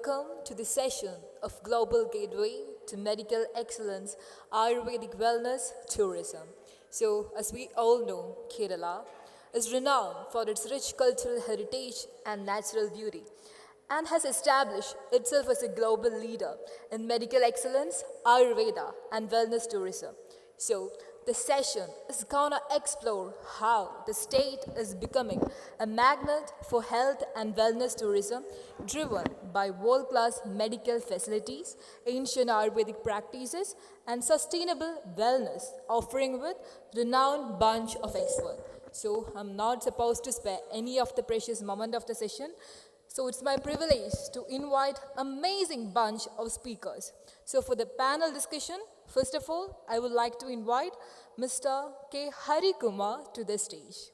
Welcome to the session of Global Gateway to Medical Excellence Ayurvedic Wellness Tourism. So, as we all know, Kerala is renowned for its rich cultural heritage and natural beauty and has established itself as a global leader in medical excellence, Ayurveda, and wellness tourism. So, the session is gonna explore how the state is becoming a magnet for health and wellness tourism driven by world class medical facilities, ancient Ayurvedic practices, and sustainable wellness, offering with renowned bunch of experts. So, I'm not supposed to spare any of the precious moment of the session. So it's my privilege to invite amazing bunch of speakers. So for the panel discussion, first of all, I would like to invite Mr. K. Harikumar to the stage.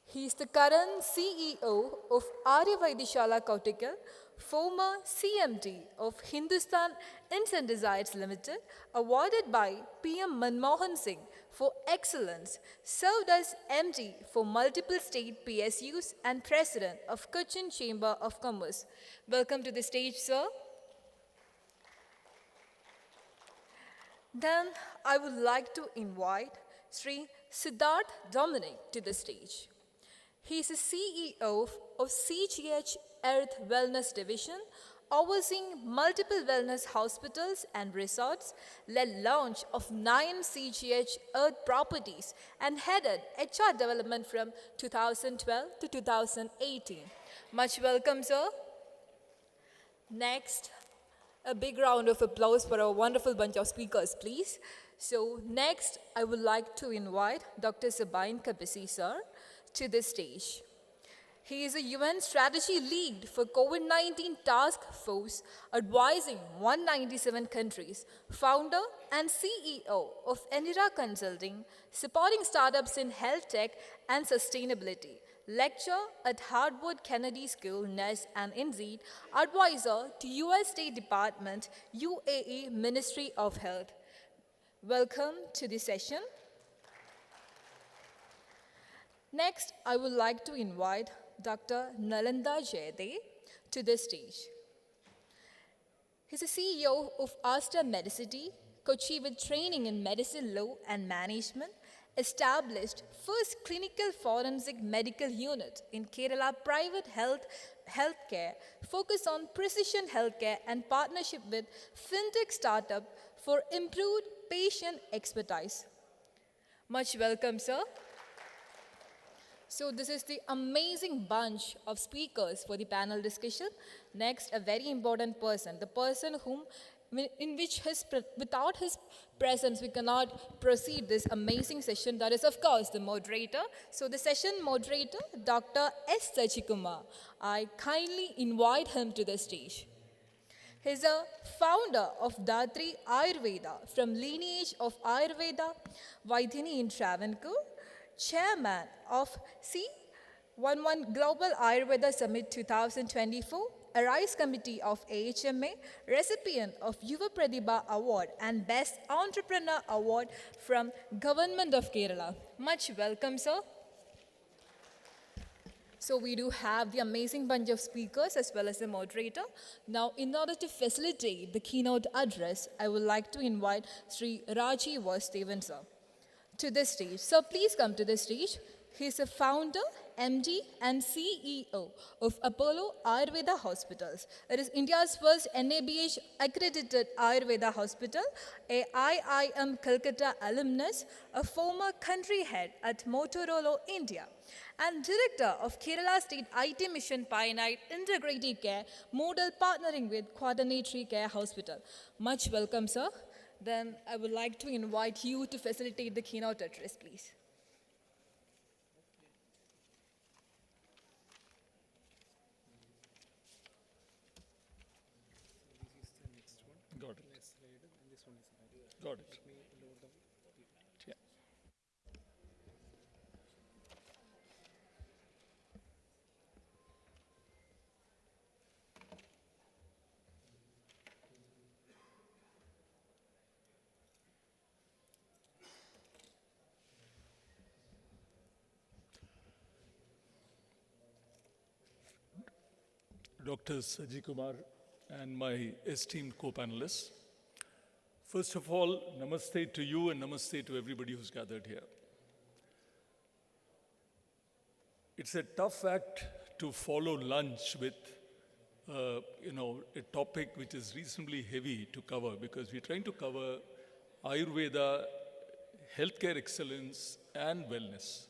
He is the current CEO of Arya Kautikal, former CMD of Hindustan Insecticides Limited, awarded by PM Manmohan Singh for excellence, served as MD for multiple state PSUs and President of Cochin Chamber of Commerce. Welcome to the stage, sir. Then I would like to invite Sri Siddharth Dominic to the stage. He is the CEO of CGH Earth Wellness Division, overseeing multiple wellness hospitals and resorts, led launch of 9 CGH Earth properties, and headed HR development from 2012 to 2018. Much welcome, sir. Next, a big round of applause for our wonderful bunch of speakers, please. So next, I would like to invite Dr. Sabain Kabisi, sir, to the stage. He is a UN strategy lead for COVID-19 task force advising 197 countries, founder and CEO of Enira Consulting, supporting startups in health tech and sustainability, lecturer at Harvard Kennedy School, NES and INSEAD, advisor to US State Department, UAE Ministry of Health. Welcome to the session. Next, I would like to invite Dr. Nalanda Jayade to the stage. He's the CEO of Asta Medicity, Kochi with training in medicine law and management, established first clinical forensic medical unit in Kerala private healthcare, focused on precision healthcare and partnership with fintech startup for improved patient expertise. Much welcome, sir. So this is the amazing bunch of speakers for the panel discussion. Next, a very important person, the person without his presence, we cannot proceed this amazing session. That is, of course, the moderator. So the session moderator, Dr. S. Sachikumar. I kindly invite him to the stage. He's a founder of Datri Ayurveda from lineage of Ayurveda Vaidhini in Travancore, chairman of C11 Global Ayurveda Summit 2024, Arise Committee of AHMA, recipient of Yuva Pratibha Award and Best Entrepreneur Award from Government of Kerala. Much welcome, sir. So we do have the amazing bunch of speakers as well as the moderator. Now, in order to facilitate the keynote address, I would like to invite Sri Rajiv Vastevan, sir, to the stage. So please come to the stage. He is a founder, MD, and CEO of Apollo Ayurveda Hospitals. It is India's first NABH accredited Ayurveda hospital, a IIM Calcutta alumnus, a former country head at Motorola, India, and director of Kerala State IT Mission Pioneer Integrative Care model partnering with Quaternary Care Hospital. Much welcome, sir. Then I would like to invite you to facilitate the keynote address, please. Got it. Got it. Yeah. Dr. Saji Kumar, and my esteemed co-panelists. First of all, namaste to you and namaste to everybody who's gathered here. It's a tough act to follow lunch with, a topic which is reasonably heavy to cover because we're trying to cover Ayurveda, healthcare excellence, and wellness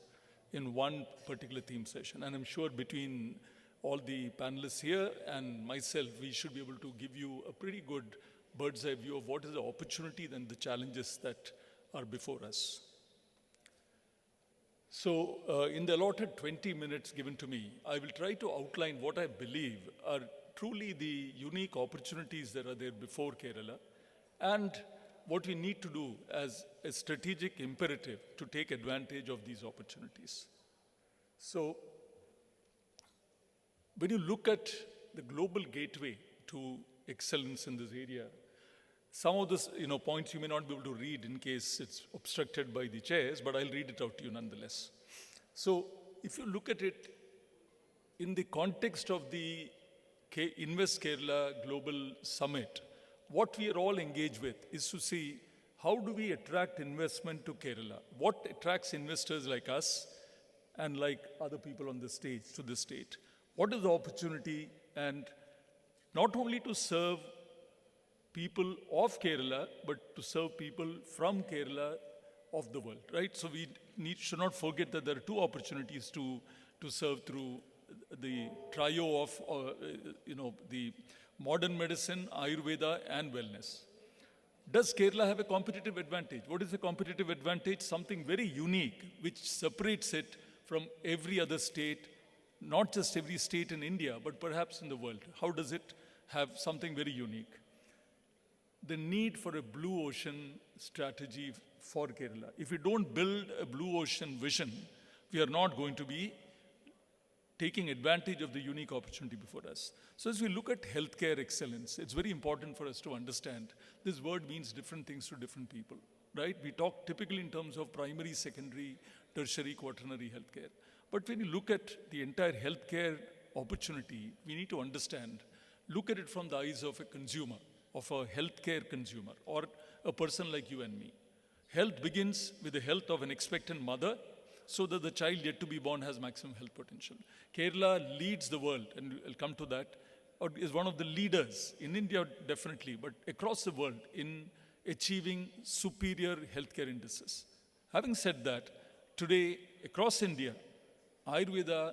in one particular theme session. And I'm sure between all the panelists here and myself, we should be able to give you a pretty good bird's eye view of what is the opportunity and the challenges that are before us. So in the allotted 20 minutes given to me, I will try to outline what I believe are truly the unique opportunities that are there before Kerala and what we need to do as a strategic imperative to take advantage of these opportunities. So when you look at the global gateway to excellence in this area, some of these points you may not be able to read in case it's obstructed by the chairs, but I'll read it out to you nonetheless. So if you look at it in the context of the Invest Kerala Global Summit, what we are all engaged with is to see how do we attract investment to Kerala? What attracts investors like us and like other people on the stage to the state? What is the opportunity, and not only to serve people of Kerala, but to serve people from Kerala of the world, right? So we should not forget that there are two opportunities to serve through the trio of, the modern medicine, Ayurveda, and wellness. Does Kerala have a competitive advantage? What is the competitive advantage? Something very unique, which separates it from every other state, not just every state in India, but perhaps in the world. How does it have something very unique? The need for a blue ocean strategy for Kerala. If we don't build a blue ocean vision, we are not going to be taking advantage of the unique opportunity before us. So as we look at healthcare excellence, it's very important for us to understand this word means different things to different people, right? We talk typically in terms of primary, secondary, tertiary, quaternary healthcare. But when you look at the entire healthcare opportunity, we need to understand, look at it from the eyes of a consumer, of a healthcare consumer, or a person like you and me. Health begins with the health of an expectant mother, so that the child yet to be born has maximum health potential. Kerala leads the world, and I'll come to that, or is one of the leaders, in India definitely, but across the world, in achieving superior healthcare indices. Having said that, today, across India, Ayurveda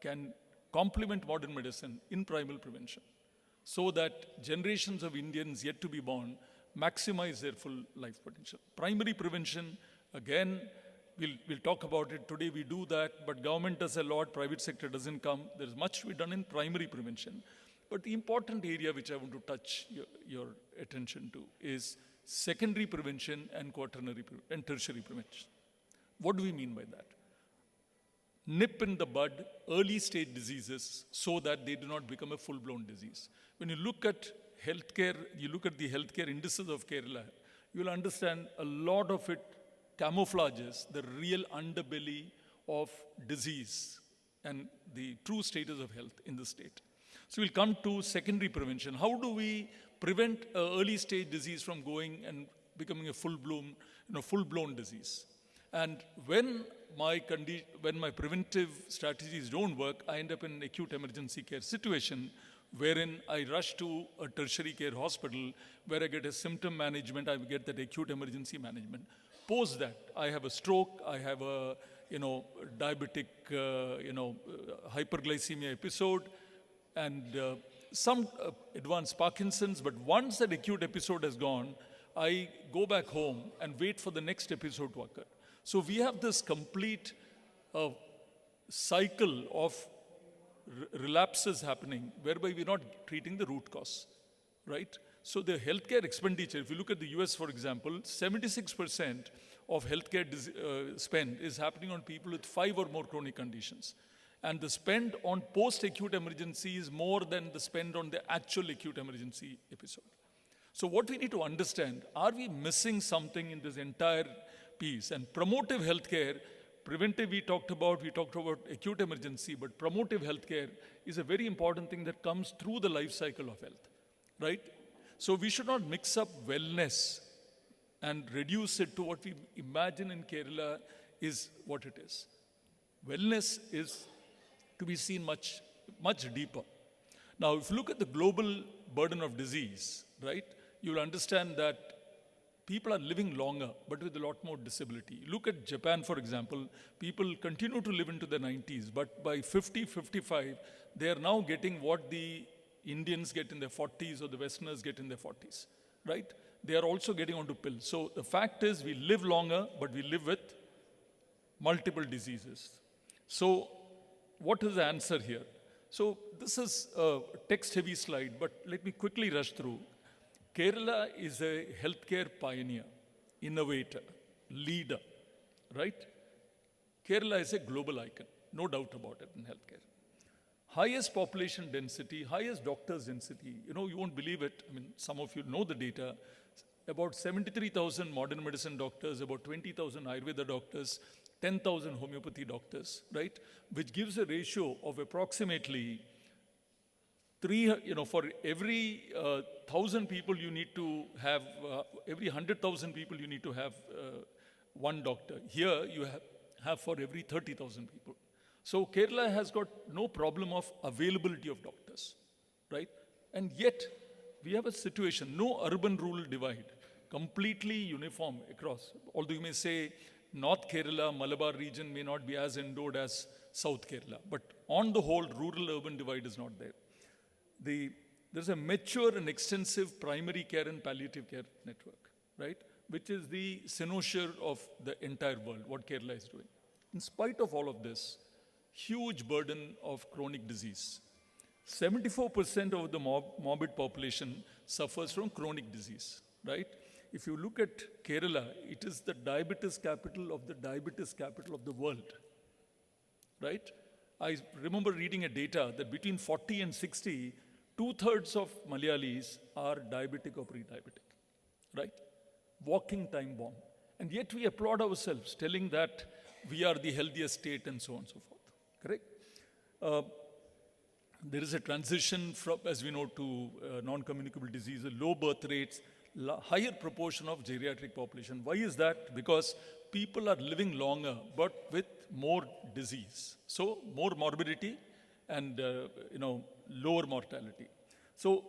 can complement modern medicine in primal prevention, so that generations of Indians yet to be born maximize their full life potential. Primary prevention, again, we'll talk about it. Today we do that, but government does a lot, private sector doesn't come. There's much to be done in primary prevention. But the important area which I want to touch your attention to is secondary prevention and quaternary and tertiary prevention. What do we mean by that? Nip in the bud early stage diseases so that they do not become a full-blown disease. When you look at healthcare, you look at the healthcare indices of Kerala, you will understand a lot of it camouflages the real underbelly of disease and the true status of health in the state. So we'll come to secondary prevention. How do we prevent early stage disease from going and becoming a full-blown disease? And when my preventive strategies don't work, I end up in an acute emergency care situation wherein I rush to a tertiary care hospital where I get a symptom management, I get that acute emergency management. Post that, I have a stroke, I have a diabetic hyperglycemia episode, and some advanced Parkinson's. But once that acute episode has gone, I go back home and wait for the next episode to occur. So we have this complete cycle of relapses happening, whereby we're not treating the root cause, right? So the healthcare expenditure, if you look at the US, for example, 76% of healthcare spend is happening on people with 5 or more chronic conditions. And the spend on post-acute emergency is more than the spend on the actual acute emergency episode. So what we need to understand, are we missing something in this entire piece? And promotive healthcare, preventive we talked about acute emergency, but promotive healthcare is a very important thing that comes through the life cycle of health. right? So we should not mix up wellness and reduce it to what we imagine in Kerala is what it is. Wellness is to be seen much, much deeper. Now, if you look at the global burden of disease, right, you'll understand that people are living longer, but with a lot more disability. Look at Japan, for example. People continue to live into their 90s, but by 50, 55, they are now getting what the Indians get in their 40s or the Westerners get in their 40s, right? They are also getting onto pills. So the fact is we live longer, but we live with multiple diseases. So what is the answer here? So this is a text-heavy slide, but let me quickly rush through. Kerala is a healthcare pioneer, innovator, leader, right? Kerala is a global icon, no doubt about it in healthcare. Highest population density, highest doctors density. You know, you won't believe it. I mean, some of you know the data. About 73,000 modern medicine doctors, about 20,000 Ayurveda doctors, 10,000 homeopathy doctors, right? Which gives a ratio of approximately for every 1,000 people you need to have, every 100,000 people you need to have one doctor. Here you have for every 30,000 people. So Kerala has got no problem of availability of doctors, right? And yet we have a situation, no urban-rural divide, completely uniform across. Although you may say North Kerala, Malabar region may not be as endowed as South Kerala, but on the whole, rural-urban divide is not there. There's a mature and extensive primary care and palliative care network, right? Which is the cynosure of the entire world, what Kerala is doing. In spite of all of this, huge burden of chronic disease. 74% of the morbid population suffers from chronic disease, right? If you look at Kerala, it is the diabetes capital of the world, right? I remember reading a data that between 40 and 60, 2/3 of Malayalis are diabetic or pre-diabetic, right? Walking time bomb. And yet we applaud ourselves, telling that we are the healthiest state and so on and so forth, correct? There is a transition from, as we know, to non-communicable diseases, low birth rates, higher proportion of geriatric population. Why is that? Because people are living longer, but with more disease. So more morbidity and lower mortality. So,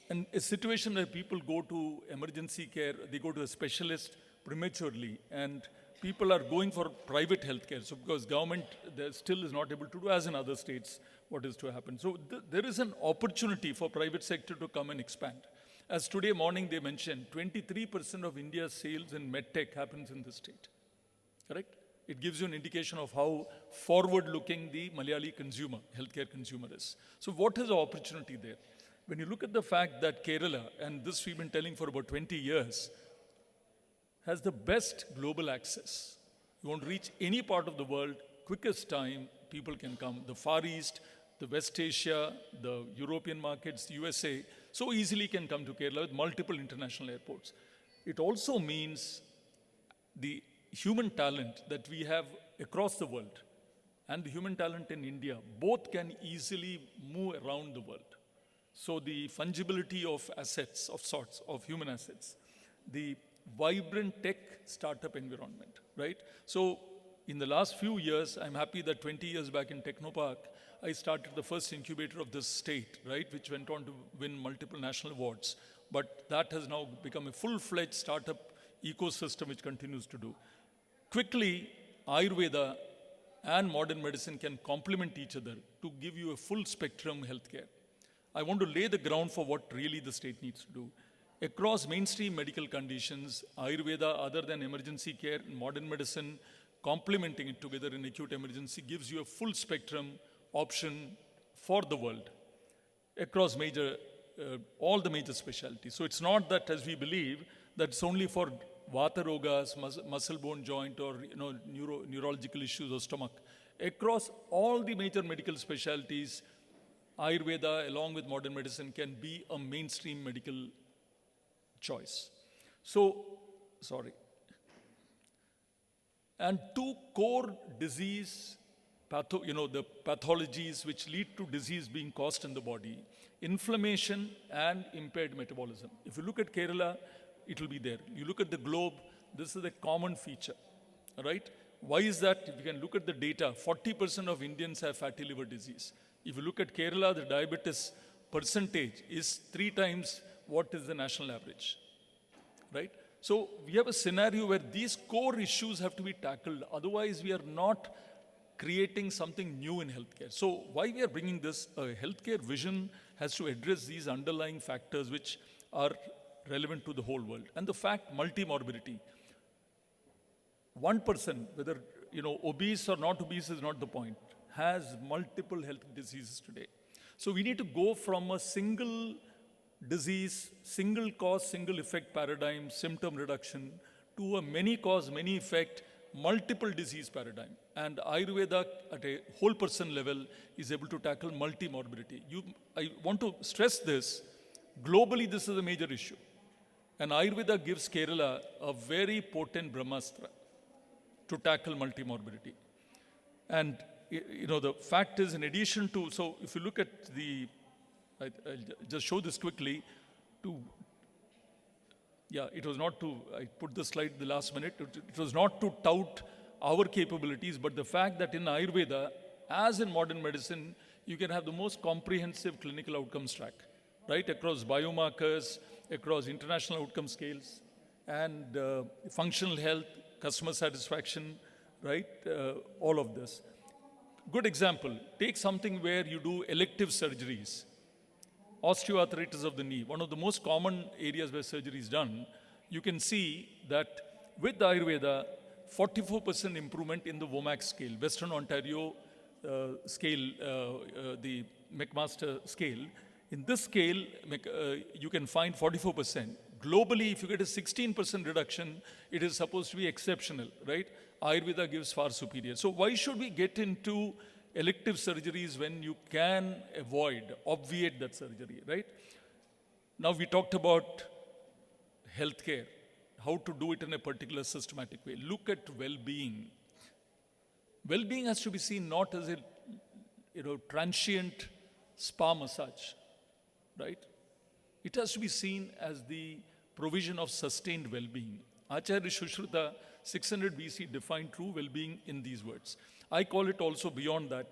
in a situation where people go to emergency care, they go to a specialist prematurely, and people are going for private healthcare. So, because government there still is not able to do, as in other states, what is to happen. So, there is an opportunity for private sector to come and expand. As today morning they mentioned, 23% of India's sales in medtech happens in this state. Correct? It gives you an indication of how forward-looking the Malayali consumer, healthcare consumer is. So what is the opportunity there? When you look at the fact that Kerala, and this we've been telling for about 20 years, has the best global access. You won't reach any part of the world, quickest time, people can come. The Far East, the West Asia, the European markets, the USA, so easily can come to Kerala with multiple international airports. It also means the human talent that we have across the world and the human talent in India, both can easily move around the world. So the fungibility of assets, of sorts, of human assets, the vibrant tech startup environment, right? So in the last few years, I'm happy that 20 years back in Technopark, I started the first incubator of this state, right, which went on to win multiple national awards. But that has now become a full-fledged startup ecosystem which continues to do. Quickly, Ayurveda and modern medicine can complement each other to give you a full spectrum healthcare. I want to lay the ground for what really the state needs to do. Across mainstream medical conditions, Ayurveda, other than emergency care, modern medicine, complementing it together in acute emergency gives you a full spectrum option for the world across all the major specialties. So it's not that, as we believe, that it's only for vata rogas, muscle bone joint, or neurological issues or stomach. Across all the major medical specialties, Ayurveda along with modern medicine can be a mainstream medical choice. And two core disease the pathologies which lead to disease being caused in the body, inflammation and impaired metabolism. If you look at Kerala, it will be there. You look at the globe, this is a common feature, right? Why is that? If you can look at the data, 40% of Indians have fatty liver disease. If you look at Kerala, the diabetes percentage is 3 times what is the national average, right? So we have a scenario where these core issues have to be tackled. Otherwise, we are not creating something new in healthcare. So why we are bringing this, a healthcare vision has to address these underlying factors which are relevant to the whole world. And the fact, multimorbidity. One person, whether obese or not obese is not the point, has multiple health diseases today. So we need to go from a single disease, single cause, single effect paradigm, symptom reduction, to a many cause, many effect, multiple disease paradigm. And Ayurveda at a whole person level is able to tackle multimorbidity. I want to stress this, globally this is a major issue. And Ayurveda gives Kerala a very potent Brahmastra to tackle multimorbidity. And the fact is, in addition to, so if you look at I'll just show this quickly, it was not to, I put the slide the last minute, it was not to tout our capabilities, but the fact that in Ayurveda, as in modern medicine, you can have the most comprehensive clinical outcomes track, right? Across biomarkers, across international outcome scales, and functional health, customer satisfaction, right? All of this. Good example, take something where you do elective surgeries. Osteoarthritis of the knee, one of the most common areas where surgery is done. You can see that with the Ayurveda, 44% improvement in the WOMAC scale, Western Ontario scale, the McMaster scale. In this scale, you can find 44%. Globally, if you get a 16% reduction, it is supposed to be exceptional, right? Ayurveda gives far superior. So why should we get into elective surgeries when you can obviate that surgery, right? Now we talked about healthcare, how to do it in a particular systematic way. Look at well-being. Well-being has to be seen not as a transient spa massage, right? It has to be seen as the provision of sustained well-being. Acharya Shushruta, 600 BC, defined true well-being in these words. I call it also beyond that.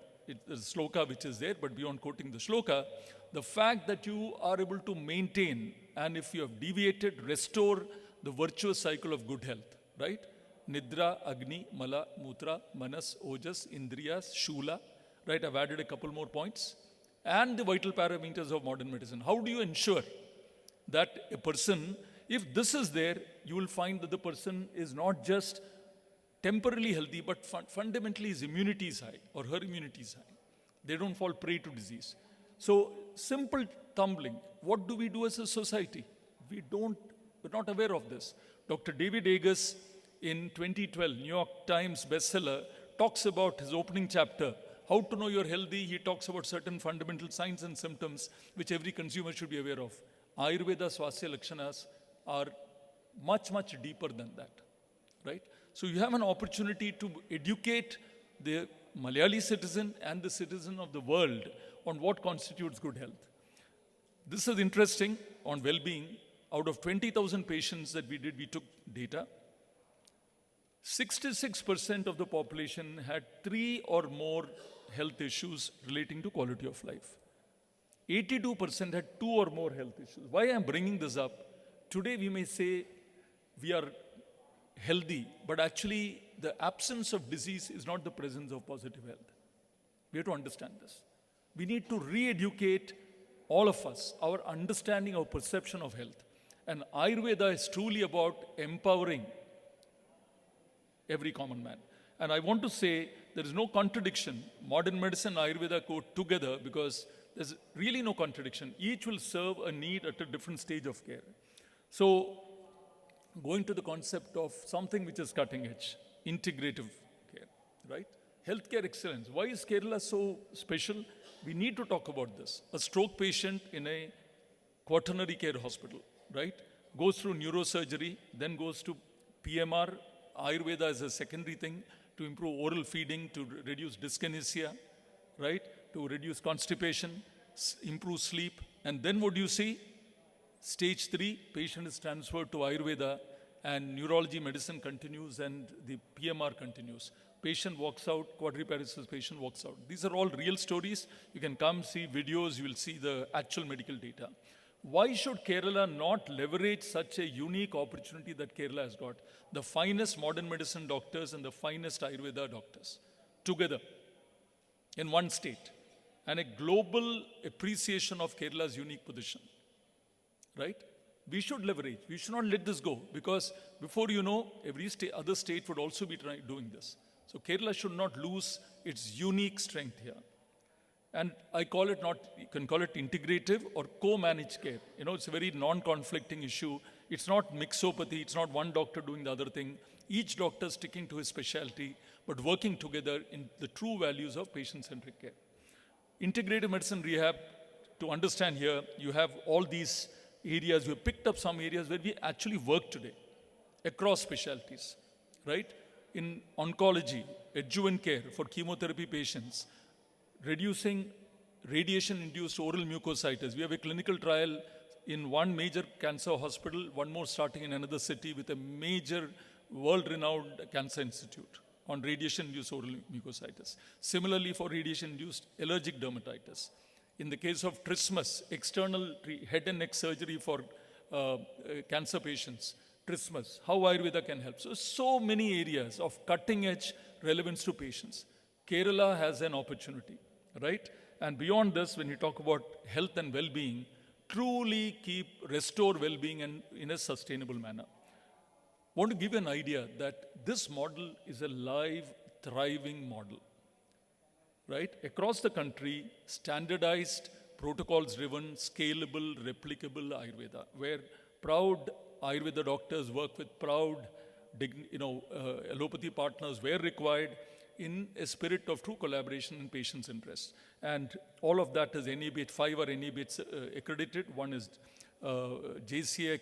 There's sloka which is there, but beyond quoting the sloka, the fact that you are able to maintain, and if you have deviated, restore the virtuous cycle of good health, right? Nidra, Agni, Mala, Mutra, Manas, Ojas, Indriyas, Shula, right? I've added a couple more points. And the vital parameters of modern medicine. How do you ensure that a person, if this is there, you will find that the person is not just temporarily healthy, but fundamentally his immunity is high, or her immunity is high. They don't fall prey to disease. So, simple tumbling. What do we do as a society? We're not aware of this. Dr. David Agus, in 2012, New York Times bestseller, talks about his opening chapter, how to know you're healthy. He talks about certain fundamental signs and symptoms which every consumer should be aware of. Ayurveda Swasthya Lakshanas are much, much deeper than that, right? So you have an opportunity to educate the Malayali citizen and the citizen of the world on what constitutes good health. This is interesting on well-being. Out of 20,000 patients that we did, we took data. 66% of the population had 3 or more health issues relating to quality of life. 82% had 2 or more health issues. Why I'm bringing this up? Today we may say we are healthy, but actually the absence of disease is not the presence of positive health. We have to understand this. We need to re-educate all of us, our understanding, our perception of health. And Ayurveda is truly about empowering every common man. And I want to say there is no contradiction. Modern medicine and Ayurveda go together because there's really no contradiction. Each will serve a need at a different stage of care. So, going to the concept of something which is cutting edge, integrative care, right? Healthcare excellence. Why is Kerala so special? We need to talk about this. A stroke patient in a quaternary care hospital, right? Goes through neurosurgery, then goes to PMR. Ayurveda is a secondary thing to improve oral feeding, to reduce dyskinesia, right? To reduce constipation, improve sleep. And then what do you see? Stage 3, patient is transferred to Ayurveda and neurology medicine continues and the PMR continues. Patient walks out, quadriparesis patient walks out. These are all real stories. You can come see videos, you will see the actual medical data. Why should Kerala not leverage such a unique opportunity that Kerala has got? The finest modern medicine doctors and the finest Ayurveda doctors together in one state, and a global appreciation of Kerala's unique position, right? We should leverage. We should not let this go, because before you know, every other state would also be doing this. So Kerala should not lose its unique strength here. And I call it not, you can call it integrative or co-managed care. You know, it's a very non-conflicting issue. It's not mixopathy. It's not one doctor doing the other thing. Each doctor sticking to his specialty, but working together in the true values of patient-centric care. Integrative medicine rehab, to understand here, you have all these areas. We have picked up some areas where we actually work today across specialties, right? In oncology, adjuvant care for chemotherapy patients, reducing radiation-induced oral mucositis. We have a clinical trial in one major cancer hospital, one more starting in another city with a major world-renowned cancer institute on radiation-induced oral mucositis. Similarly, for radiation-induced allergic dermatitis. In the case of trismus, external head and neck surgery for cancer patients, trismus, how Ayurveda can help. So many areas of cutting-edge relevance to patients. Kerala has an opportunity, right? And beyond this, when you talk about health and well-being, truly restore well-being and in a sustainable manner. I want to give you an idea that this model is a live, thriving model, right? Across the country, standardized, protocols-driven, scalable, replicable Ayurveda, where proud Ayurveda doctors work with proud, allopathy partners where required, in a spirit of true collaboration in patients' interests. And all of that is NABH, 5 are NABH accredited. One is JCA,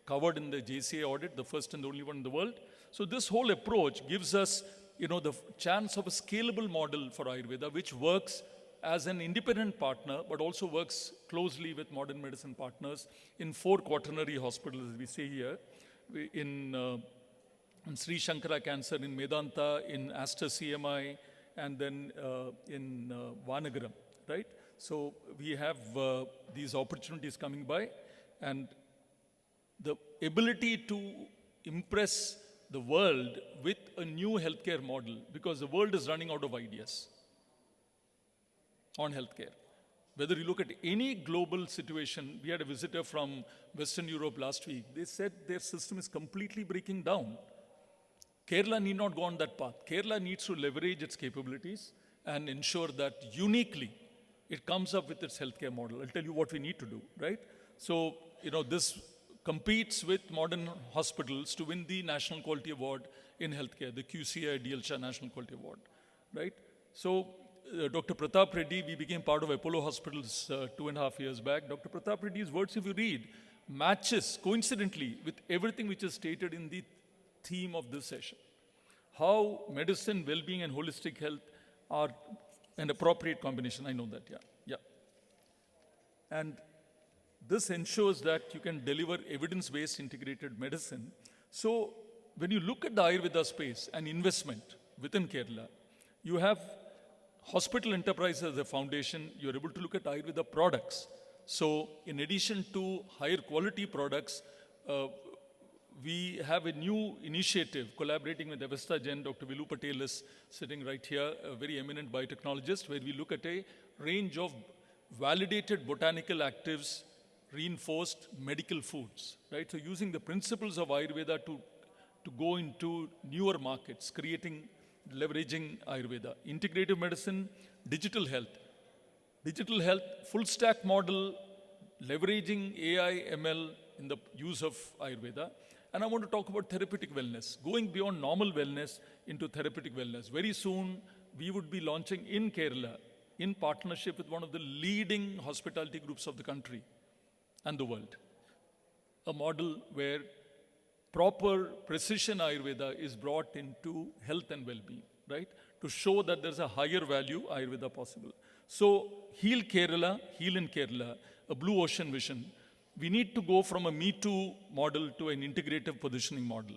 covered in the JCA audit, the first and the only one in the world. So this whole approach gives us, the chance of a scalable model for Ayurveda, which works as an independent partner, but also works closely with modern medicine partners in 4 quaternary hospitals, as we say here, in Sri Shankara Cancer, in Medanta, in Aster CMI, and then in Vanagaram, right? So we have these opportunities coming by, and the ability to impress the world with a new healthcare model, because the world is running out of ideas on healthcare. Whether you look at any global situation, we had a visitor from Western Europe last week. They said their system is completely breaking down. Kerala need not go on that path. Kerala needs to leverage its capabilities and ensure that uniquely it comes up with its healthcare model. I'll tell you what we need to do, right? So, this competes with modern hospitals to win the National Quality Award in healthcare, the QCI DLCHA National Quality Award, right? So, Dr. Pratap Reddy, we became part of Apollo Hospitals 2.5 years back. Dr. Pratap Reddy's words, if you read, matches coincidentally with everything which is stated in the theme of this session. How medicine, well-being, and holistic health are an appropriate combination. I know that, yeah. And this ensures that you can deliver evidence-based integrated medicine. So when you look at the Ayurveda space and investment within Kerala, you have hospital enterprise as a foundation. You're able to look at Ayurveda products. So in addition to higher quality products, we have a new initiative collaborating with Avesta Jain. Dr. Vilu Patel is sitting right here, a very eminent biotechnologist, where we look at a range of validated botanical actives, reinforced medical foods, right? So using the principles of Ayurveda to go into newer markets, leveraging Ayurveda. Integrative medicine, digital health. Digital health, full stack model, leveraging AI, ML in the use of Ayurveda. And I want to talk about therapeutic wellness, going beyond normal wellness into therapeutic wellness. Very soon, we would be launching in Kerala, in partnership with one of the leading hospitality groups of the country and the world, a model where proper precision Ayurveda is brought into health and well-being. right? To show that there's a higher value Ayurveda possible. So heal Kerala, heal in Kerala, a blue ocean vision. We need to go from a Me Too model to an integrative positioning model.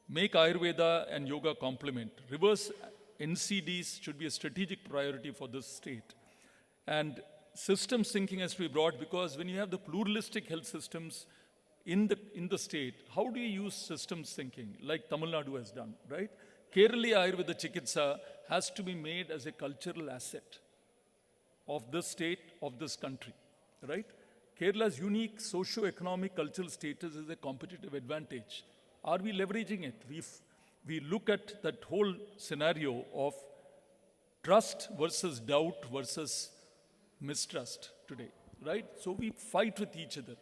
Make Ayurveda and yoga complement. Reverse NCDs should be a strategic priority for this state. And systems thinking has to be brought, because when you have the pluralistic health systems in the state, how do you use systems thinking like Tamil Nadu has done, right? Kerala Ayurveda Chikitsa has to be made as a cultural asset of this state, of this country, right? Kerala's unique socio-economic cultural status is a competitive advantage. Are we leveraging it? We look at that whole scenario of trust versus doubt versus mistrust today, right? So we fight with each other.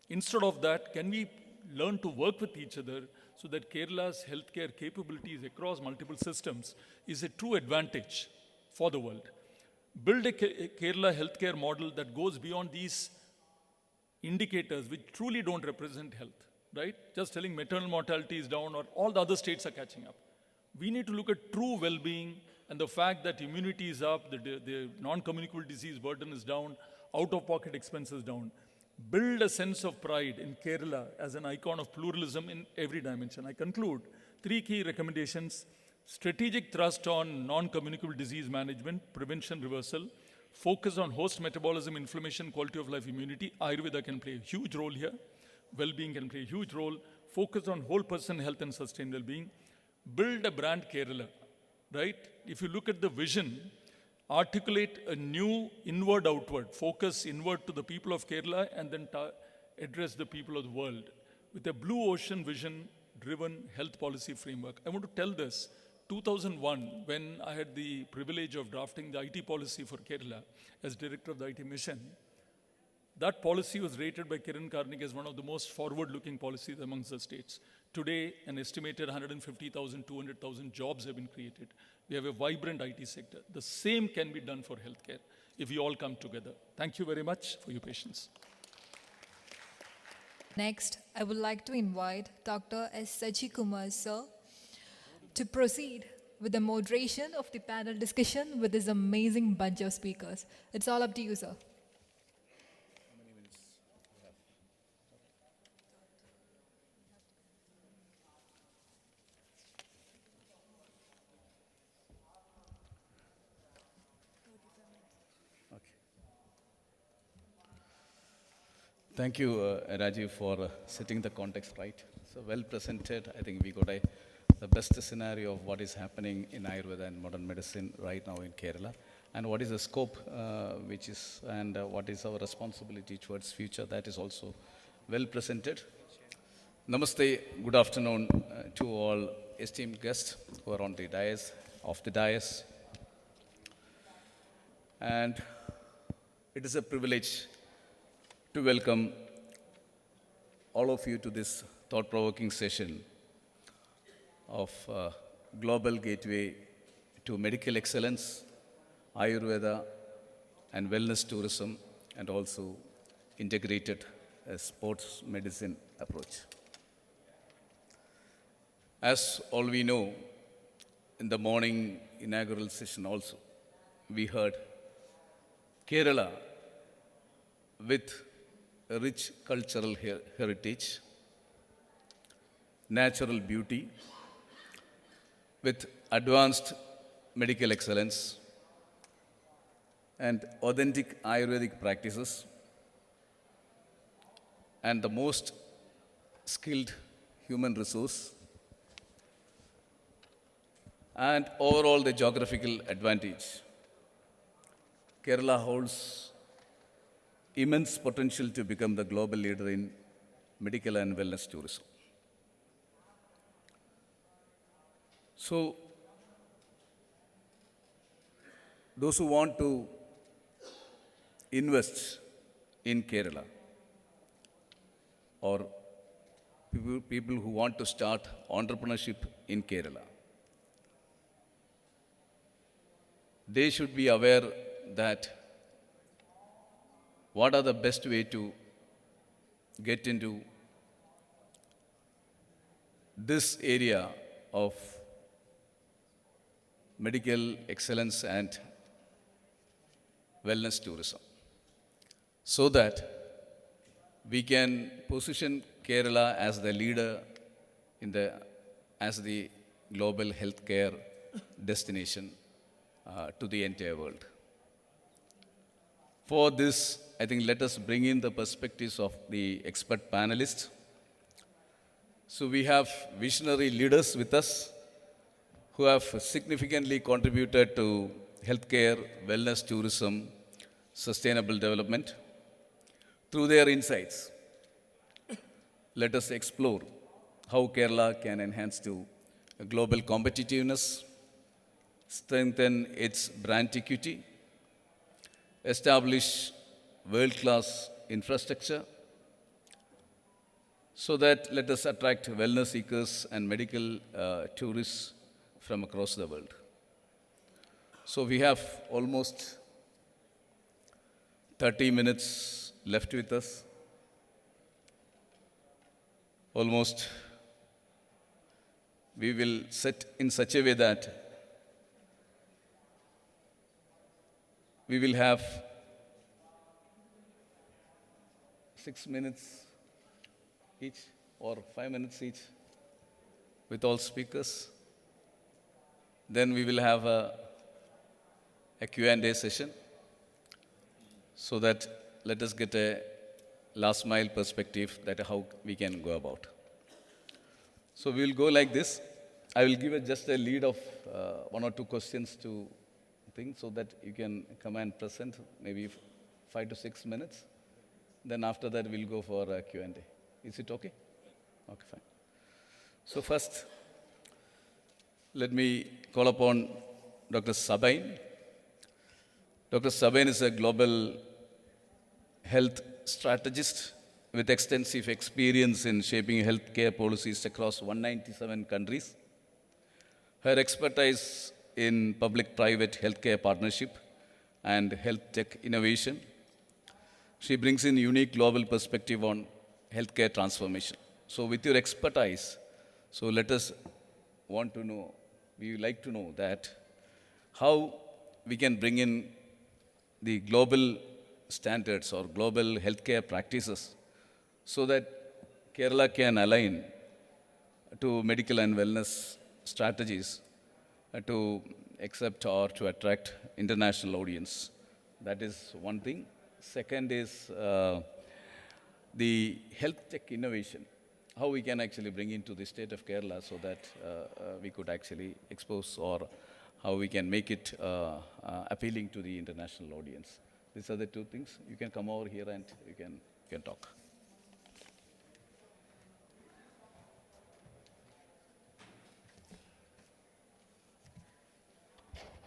Instead of that, can we learn to work with each other so that Kerala's healthcare capabilities across multiple systems is a true advantage for the world? Build a Kerala healthcare model that goes beyond these indicators which truly don't represent health, right? Just telling maternal mortality is down or all the other states are catching up. We need to look at true well-being and the fact that immunity is up, the non-communicable disease burden is down, out-of-pocket expenses down. Build a sense of pride in Kerala as an icon of pluralism in every dimension. I conclude 3 key recommendations: strategic thrust on non-communicable disease management, prevention, reversal, focus on host metabolism, inflammation, quality of life, immunity. Ayurveda can play a huge role here. Well-being can play a huge role. Focus on whole person health and sustained well-being. Build a brand Kerala, right? If you look at the vision, articulate a new inward-outward, focus inward to the people of Kerala and then address the people of the world with a blue ocean vision-driven health policy framework. I want to tell this. 2001, when I had the privilege of drafting the IT policy for Kerala as director of the IT mission, that policy was rated by Kiran Karnik as one of the most forward-looking policies amongst the states. Today, an estimated 150,000, 200,000 jobs have been created. We have a vibrant IT sector. The same can be done for healthcare if we all come together. Thank you very much for your patience. Next, I would like to invite Dr. S. Sajikumar, sir, to proceed with the moderation of the panel discussion with this amazing bunch of speakers. It's all up to you, sir. Thank you, Rajiv, for setting the context right. So well presented. I think we got the best scenario of what is happening in Ayurveda and modern medicine right now in Kerala, and what is the scope, and what is our responsibility towards future. That is also well presented. Namaste. Good afternoon to all esteemed guests who are on the dais, off the dais, and it is a privilege to welcome all of you to this thought-provoking session of Global Gateway to Medical Excellence, Ayurveda and Wellness Tourism, and also integrated sports medicine approach. As all we know, in the morning inaugural session also, we heard Kerala with a rich cultural heritage, natural beauty, with advanced medical excellence and authentic Ayurvedic practices, and the most skilled human resource, and overall the geographical advantage. Kerala holds immense potential to become the global leader in medical and wellness tourism. So, those who want to invest in Kerala, or people who want to start entrepreneurship in Kerala, they should be aware that what are the best way to get into this area of medical excellence and wellness tourism, so that we can position Kerala as the leader as the global healthcare destination to the entire world. For this, I think let us bring in the perspectives of the expert panelists. So we have visionary leaders with us who have significantly contributed to healthcare, wellness, tourism, sustainable development. Through their insights, let us explore how Kerala can enhance to global competitiveness, strengthen its brand equity, establish world-class infrastructure, so that let us attract wellness seekers and medical tourists from across the world. So we have almost 30 minutes left with us. Almost we will set in such a way that we will have 6 minutes each or 5 minutes each with all speakers. Then we will have a Q&A session, so that let us get a last mile perspective that how we can go about. So we will go like this. I will give just a lead of 1 or 2 questions to things, so that you can come and present maybe 5 to 6 minutes. Then after that we'll go for a Q&A. Is it okay? Okay, fine. So first, let me call upon Dr. Sabain. Dr. Sabain is a global health strategist with extensive experience in shaping healthcare policies across 197 countries. Her expertise in public-private healthcare partnership and health tech innovation, she brings in unique global perspective on healthcare transformation. So with your expertise, so let us want to know, we would like to know that how we can bring in the global standards or global healthcare practices, so that Kerala can align to medical and wellness strategies to accept or to attract international audience. That is one thing. Second is the health tech innovation, how we can actually bring into the state of Kerala, so that we could actually expose, or how we can make it appealing to the international audience. These are the 2 things. You can come over here and you can talk.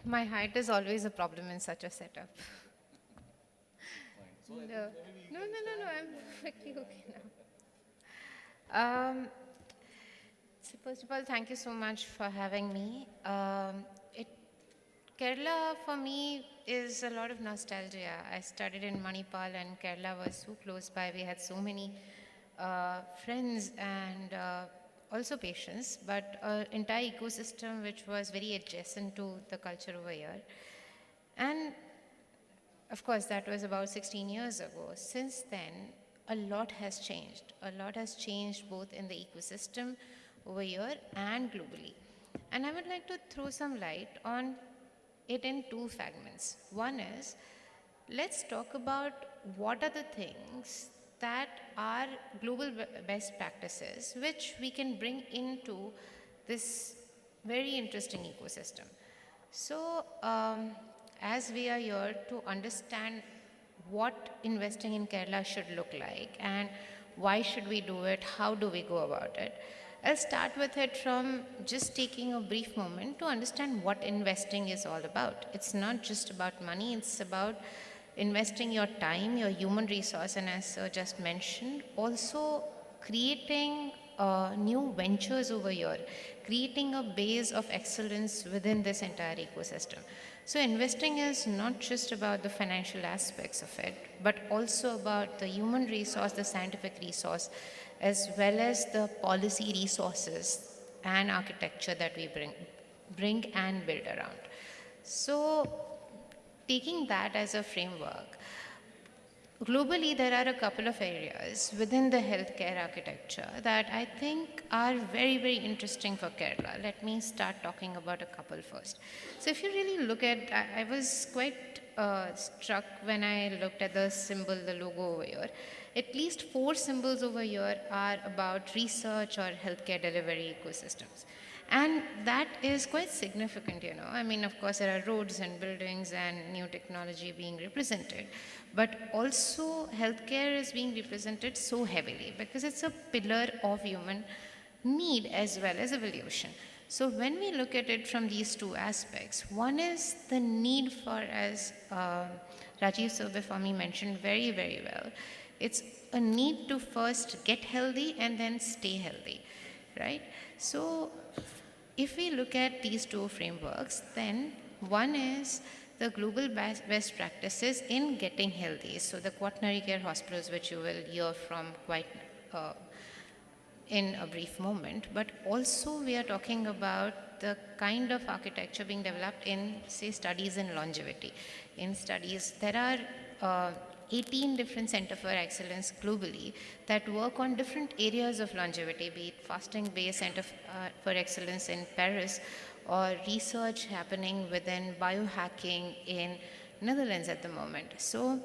My height is always a problem in such a setup. No, I'm perfectly okay now. So first of all, thank you so much for having me. Kerala for me is a lot of nostalgia. I studied in Manipal and Kerala was so close by. We had so many friends and also patients, but an entire ecosystem which was very adjacent to the culture over here. And of course, that was about 16 years ago. Since then, a lot has changed. A lot has changed both in the ecosystem over here and globally. And I would like to throw some light on it in 2 fragments. One is, let's talk about what are the things that are global best practices which we can bring into this very interesting ecosystem. So, as we are here to understand what investing in Kerala should look like and why should we do it, how do we go about it, I'll start with it from just taking a brief moment to understand what investing is all about. It's not just about money, it's about investing your time, your human resource, and as Sir just mentioned, also creating new ventures over here, creating a base of excellence within this entire ecosystem. So investing is not just about the financial aspects of it, but also about the human resource, the scientific resource, as well as the policy resources and architecture that we bring and build around. So taking that as a framework, globally, there are a couple of areas within the healthcare architecture that I think are very, very interesting for Kerala. Let me start talking about a couple first. So, if you really look at, I was quite struck when I looked at the symbol, the logo over here. At least 4 symbols over here are about research or healthcare delivery ecosystems. And that is quite significant, you know. I mean, of course, there are roads and buildings and new technology being represented, but also healthcare is being represented so heavily because it's a pillar of human need as well as evolution. So when we look at it from these two aspects, one is the need for, as Rajiv sir before me mentioned very, very well, it's a need to first get healthy and then stay healthy, right? So if we look at these two frameworks, then one is the global best practices in getting healthy. So the quaternary care hospitals, which you will hear from quite in a brief moment, but also we are talking about the kind of architecture being developed in, say, studies in longevity. In studies, there are 18 different Center for Excellence globally that work on different areas of longevity, be it fasting-based Center for Excellence in Paris or research happening within biohacking in Netherlands at the moment. So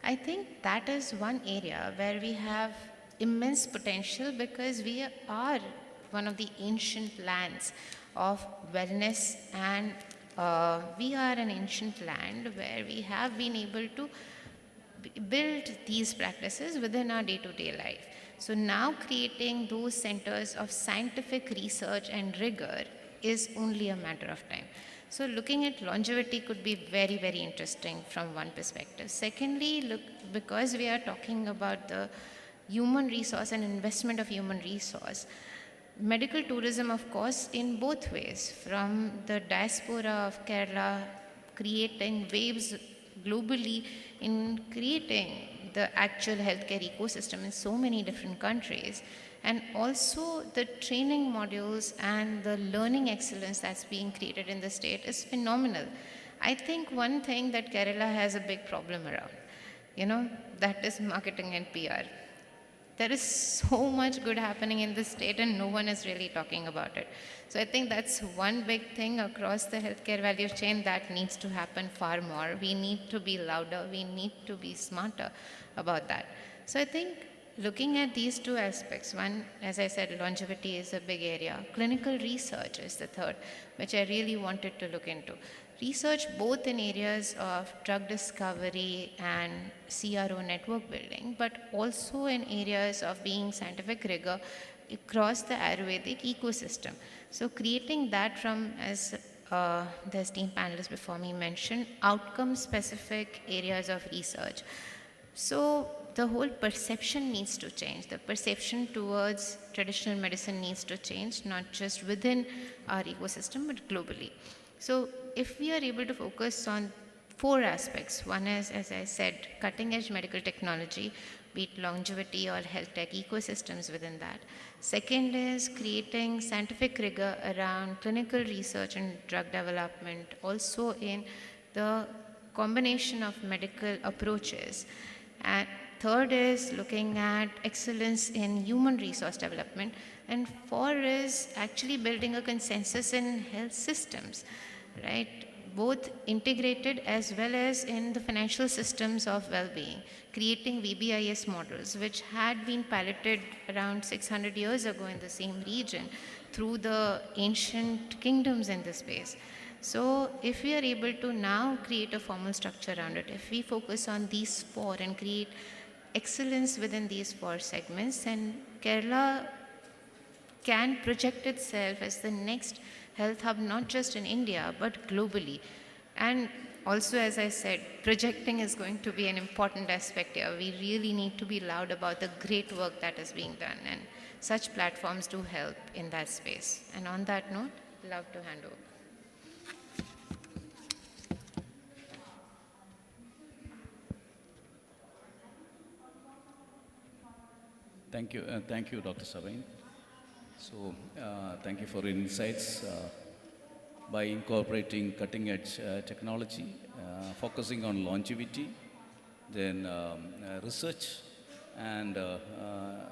I think that is one area where we have immense potential because we are one of the ancient lands of wellness, and we are an ancient land where we have been able to build these practices within our day-to-day life. So now creating those centers of scientific research and rigor is only a matter of time. So looking at longevity could be very, very interesting from one perspective. Secondly, look, because we are talking about the human resource and investment of human resource, medical tourism, of course, in both ways, from the diaspora of Kerala creating waves globally in creating the actual healthcare ecosystem in so many different countries, and also the training modules and the learning excellence that's being created in the state is phenomenal. I think one thing that Kerala has a big problem around, you know, that is marketing and PR. There is so much good happening in this state and no one is really talking about it. So I think that's one big thing across the healthcare value chain that needs to happen far more. We need to be louder, we need to be smarter about that. So I think looking at these two aspects, one, as I said, longevity is a big area. Clinical research is the third, which I really wanted to look into. Research both in areas of drug discovery and CRO network building, but also in areas of being scientific rigor across the Ayurvedic ecosystem. So creating that from, as the esteemed panelists before me mentioned, outcome-specific areas of research. So the whole perception needs to change. The perception towards traditional medicine needs to change, not just within our ecosystem, but globally. So if we are able to focus on 4 aspects, one is, as I said, cutting edge medical technology, be it longevity or health tech ecosystems within that. Second is creating scientific rigor around clinical research and drug development, also in the combination of medical approaches. And third is looking at excellence in human resource development. And 4 is actually building a consensus in health systems, right? Both integrated as well as in the financial systems of well-being, creating VBIS models, which had been piloted around 600 years ago in the same region through the ancient kingdoms in this space. So if we are able to now create a formal structure around it, if we focus on these 4 and create excellence within these 4 segments, then Kerala can project itself as the next health hub, not just in India, but globally. And also, as I said, projecting is going to be an important aspect here. We really need to be loud about the great work that is being done, and such platforms do help in that space. And on that note, love to hand over. Thank you, Dr. Sarain. So, thank you for your insights. by incorporating cutting-edge technology, focusing on longevity, then research, and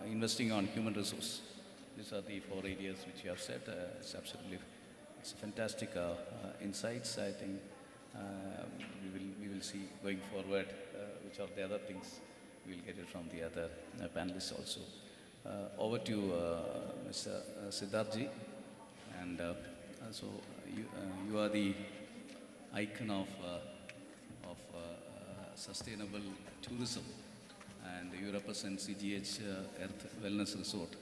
investing on human resource. These are the 4 areas which you have said. It's fantastic insights. I think we will see going forward which are the other things. We'll get it from the other panelists also. Over to Mr. Siddharthji, and so you are the icon of sustainable tourism, and you represent CGH Earth Wellness Resort,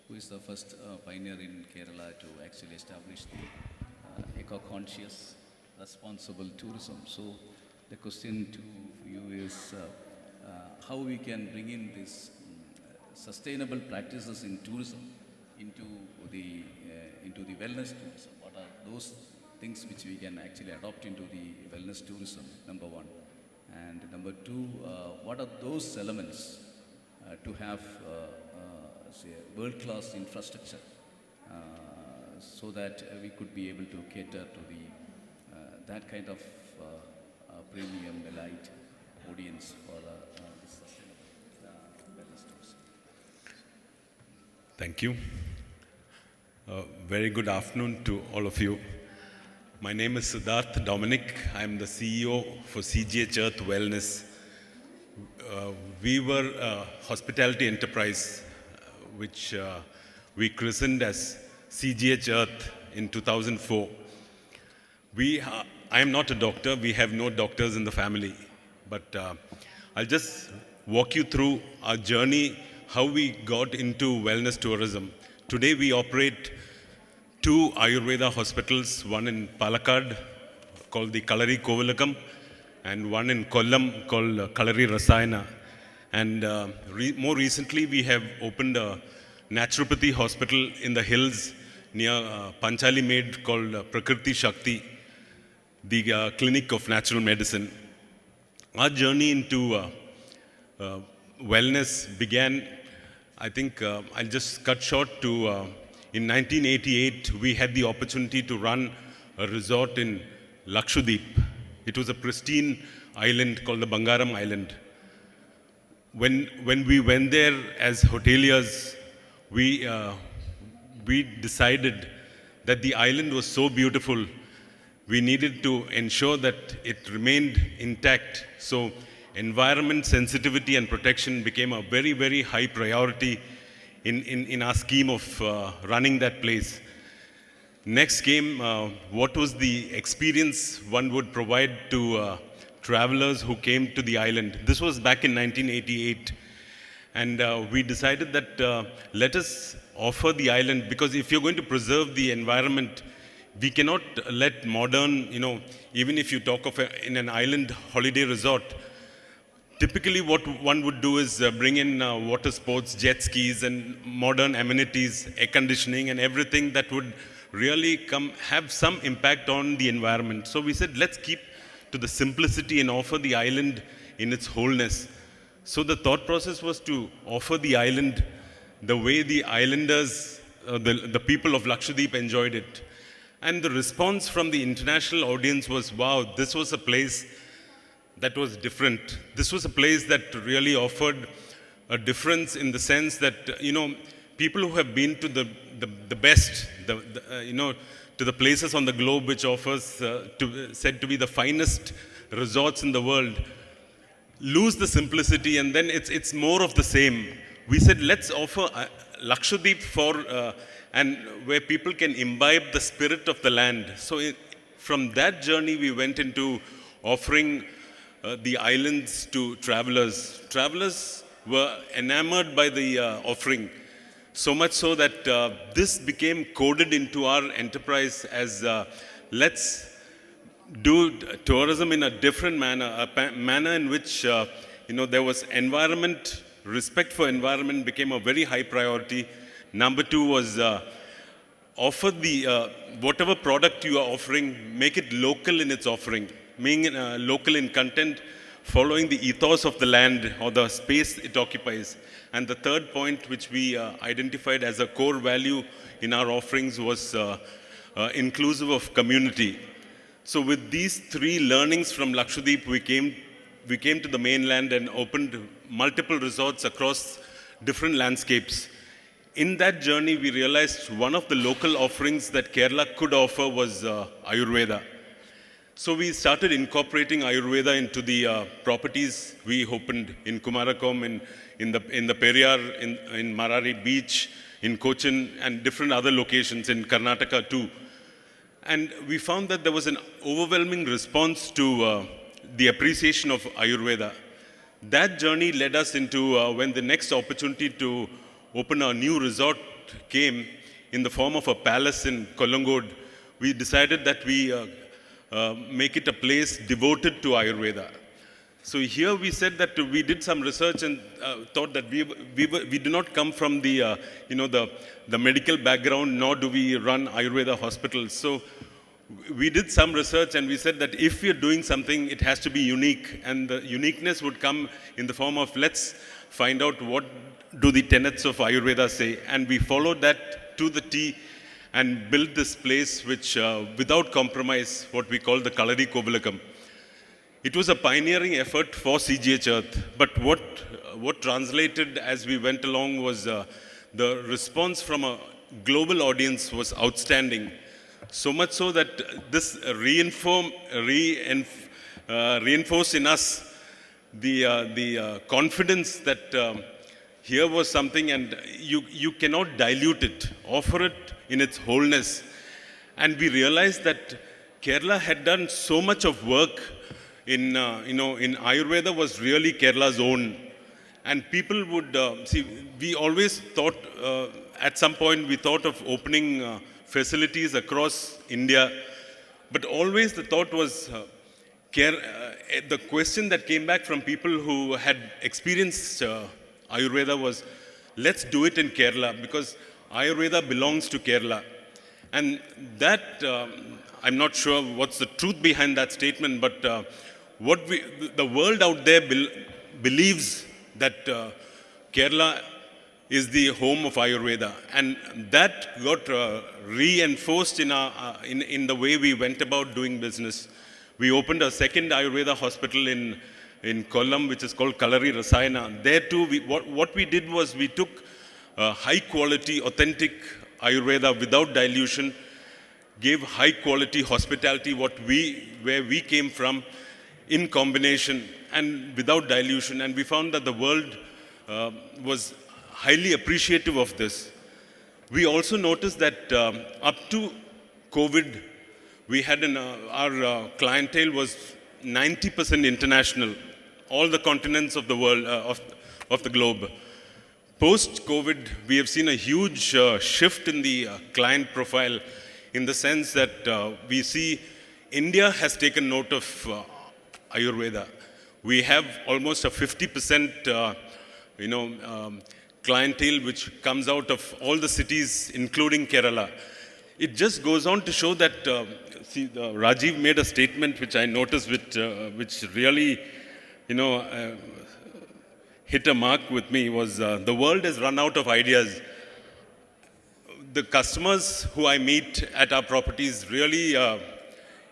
who is the first pioneer in Kerala to actually establish the eco-conscious, responsible tourism. So the question to you is how we can bring in these sustainable practices in tourism into the wellness tourism. What are those things which we can actually adopt into the wellness tourism, number one? And number two, what are those elements to have say world-class infrastructure so that we could be able to cater to the that kind of premium elite audience for this sustainable wellness tourism. Thank you. Very good afternoon to all of you. My name is Siddharth Dominic. I am the CEO for CGH Earth Wellness. We were a hospitality enterprise which we christened as CGH Earth in 2004. I am not a doctor. We have no doctors in the family. But I'll just walk you through our journey, how we got into wellness tourism. Today we operate 2 Ayurveda hospitals, one in Palakkad called the Kalari Kovilakam, and one in Kollam called Kalari Rasayana. And more recently we have opened a naturopathy hospital in the hills near Panchali Med called Prakriti Shakti, the clinic of natural medicine. Our journey into wellness began, I think I'll just cut short to in 1988, we had the opportunity to run a resort in Lakshadweep. It was a pristine island called the Bangaram Island. When we went there as hoteliers, we decided that the island was so beautiful, we needed to ensure that it remained intact. So environment sensitivity and protection became a very, very high priority in our scheme of running that place. Next came what was the experience one would provide to travelers who came to the island. This was back in 1988. And we decided that let us offer the island, because if you're going to preserve the environment, we cannot let modern, even if you talk of in an island holiday resort, typically what one would do is bring in water sports, jet skis and modern amenities, air conditioning and everything that would really have some impact on the environment. So we said, let's keep to the simplicity and offer the island in its wholeness. So the thought process was to offer the island the way the islanders, the people of Lakshadweep enjoyed it. And the response from the international audience was, wow, this was a place that was different. This was a place that really offered a difference in the sense that, people who have been to the best, to the places on the globe which offers said to be the finest resorts in the world, lose the simplicity and then it's more of the same. We said, let's offer Lakshadweep and where people can imbibe the spirit of the land. So from that journey, we went into offering the islands to travelers. Travelers were enamored by the offering, so much so that this became coded into our enterprise as let's do tourism in a different manner, a manner in which there was environment, respect for environment became a very high priority. Number 2 was offer the whatever product you are offering, make it local in its offering, being local in content, following the ethos of the land or the space it occupies. And the third point which we identified as a core value in our offerings was inclusive of community. So with these three learnings from Lakshadweep, we came to the mainland and opened multiple resorts across different landscapes. In that journey, we realized one of the local offerings that Kerala could offer was Ayurveda. So we started incorporating Ayurveda into the properties we opened in Kumarakom, in the Periyar, in Marari Beach, in Cochin, and different other locations in Karnataka too. And we found that there was an overwhelming response to the appreciation of Ayurveda. That journey led us into when the next opportunity to open a new resort came in the form of a palace in Kolangod. We decided that we make it a place devoted to Ayurveda. So here we said that we did some research and thought that we do not come from the medical background, nor do we run Ayurveda hospitals. So we did some research and we said that if we are doing something, it has to be unique, and the uniqueness would come in the form of let's find out what do the tenets of Ayurveda say, and we followed that to the T and built this place which, without compromise, what we call the Kalari Kovilakam. It was a pioneering effort for CGH Earth, but what translated as we went along was the response from a global audience was outstanding. So much so that this reinforced in us the confidence that here was something, and you cannot dilute it, offer it in its wholeness. And we realized that Kerala had done so much of work in Ayurveda was really Kerala's own. And people would, we always thought, at some point we thought of opening facilities across India, but always the thought was, the question that came back from people who had experienced Ayurveda was, let's do it in Kerala, because Ayurveda belongs to Kerala. And that, I'm not sure what's the truth behind that statement, but the world out there believes that Kerala is the home of Ayurveda, and that got reinforced in the way we went about doing business. We opened a second Ayurveda hospital in Kollam, which is called Kalari Rasayana. There too, what we did was we took high quality, authentic Ayurveda without dilution, gave high quality hospitality, where we came from, in combination and without dilution. And we found that the world was highly appreciative of this. We also noticed that up to COVID, we had our clientele was 90% international, all the continents of the world, of the globe. Post-COVID, we have seen a huge shift in the client profile, in the sense that we see India has taken note of Ayurveda. We have almost a 50% clientele which comes out of all the cities, including Kerala. It just goes on to show that, Rajiv made a statement which I noticed, which really, hit a mark with me, was the world has run out of ideas. The customers who I meet at our properties really,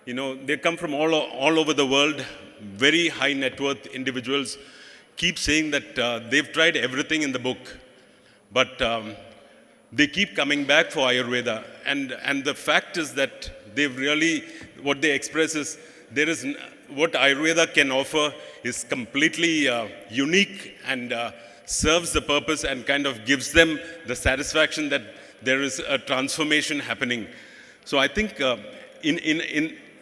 they come from all over the world, very high net worth individuals, keep saying that they've tried everything in the book, but they keep coming back for Ayurveda. And the fact is that they've really, what they express is, what Ayurveda can offer is completely unique and serves the purpose and kind of gives them the satisfaction that there is a transformation happening. So I think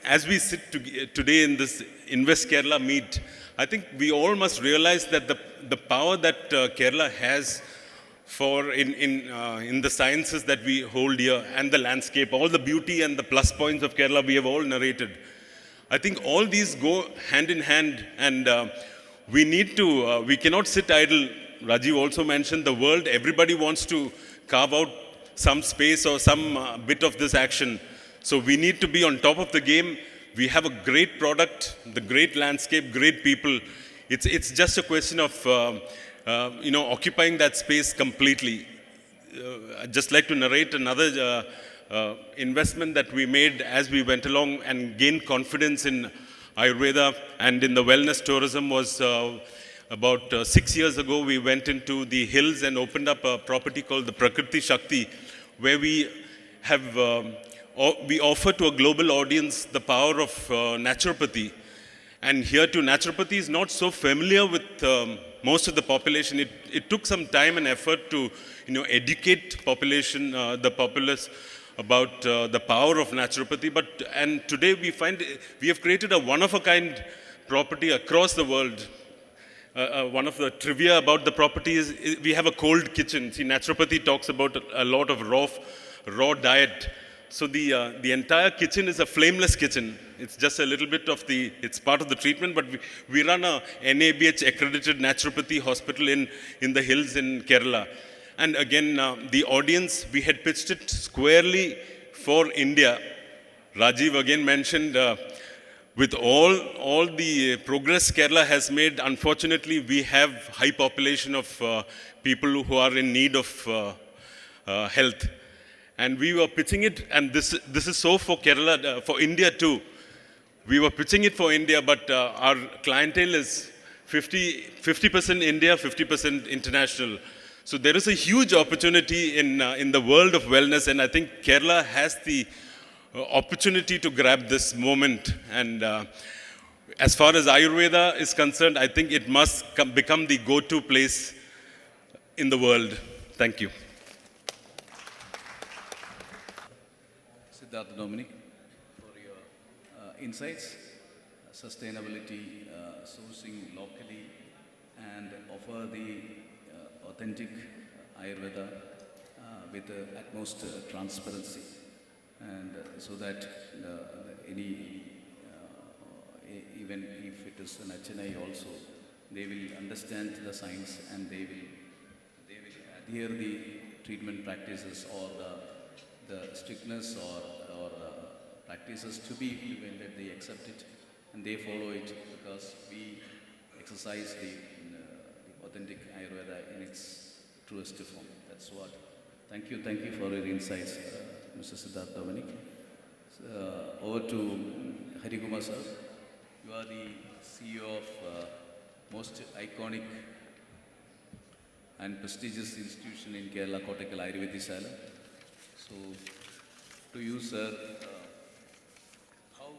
as we sit today in this Invest Kerala meet, I think we all must realize that the power that Kerala has in the sciences that we hold here, and the landscape, all the beauty and the plus points of Kerala we have all narrated. I think all these go hand in hand, and we cannot sit idle. Rajiv also mentioned the world, everybody wants to carve out some space or some bit of this action. So we need to be on top of the game. We have a great product, the great landscape, great people. It's just a question of occupying that space completely. I'd just like to narrate another investment that we made as we went along and gained confidence in Ayurveda and in the wellness tourism was about 6 years ago. We went into the hills and opened up a property called the Prakriti Shakti, where we have we offer to a global audience the power of naturopathy. And here too, naturopathy is not so familiar with most of the population. It took some time and effort to educate population, the populace, about the power of naturopathy. And today we find we have created a one-of-a-kind property across the world. One of the trivia about the property is we have a cold kitchen. See, naturopathy talks about a lot of raw diet. So the entire kitchen is a flameless kitchen. It's just a little bit of it's part of the treatment, but we run a NABH accredited naturopathy hospital in the hills in Kerala. And again, the audience, we had pitched it squarely for India. Rajiv again mentioned, with all the progress Kerala has made, unfortunately, we have high population of people who are in need of health. And we were pitching it, and this is so for Kerala, for India too. We were pitching it for India, but our clientele is 50% India, 50% international. So there is a huge opportunity in the world of wellness, and I think Kerala has the opportunity to grab this moment. And as far as Ayurveda is concerned, I think it must become the go-to place in the world. Thank you. Siddhartha Dominic, for your insights, sustainability, sourcing locally, and offer the authentic Ayurveda with the utmost transparency, and so that even if it is an HNI also, they will understand the science and they will adhere the treatment practices or the strictness or practices to be implemented. They accept it and they follow it, because we exercise the authentic Ayurveda in its truest form. That's what. Thank you for your insights, Mr. Siddharth Dominic. Over to Harikumar sir. You are the CEO of most iconic and prestigious institution in Kerala, Kottakkal Ayurvedisala. So, to you, sir, how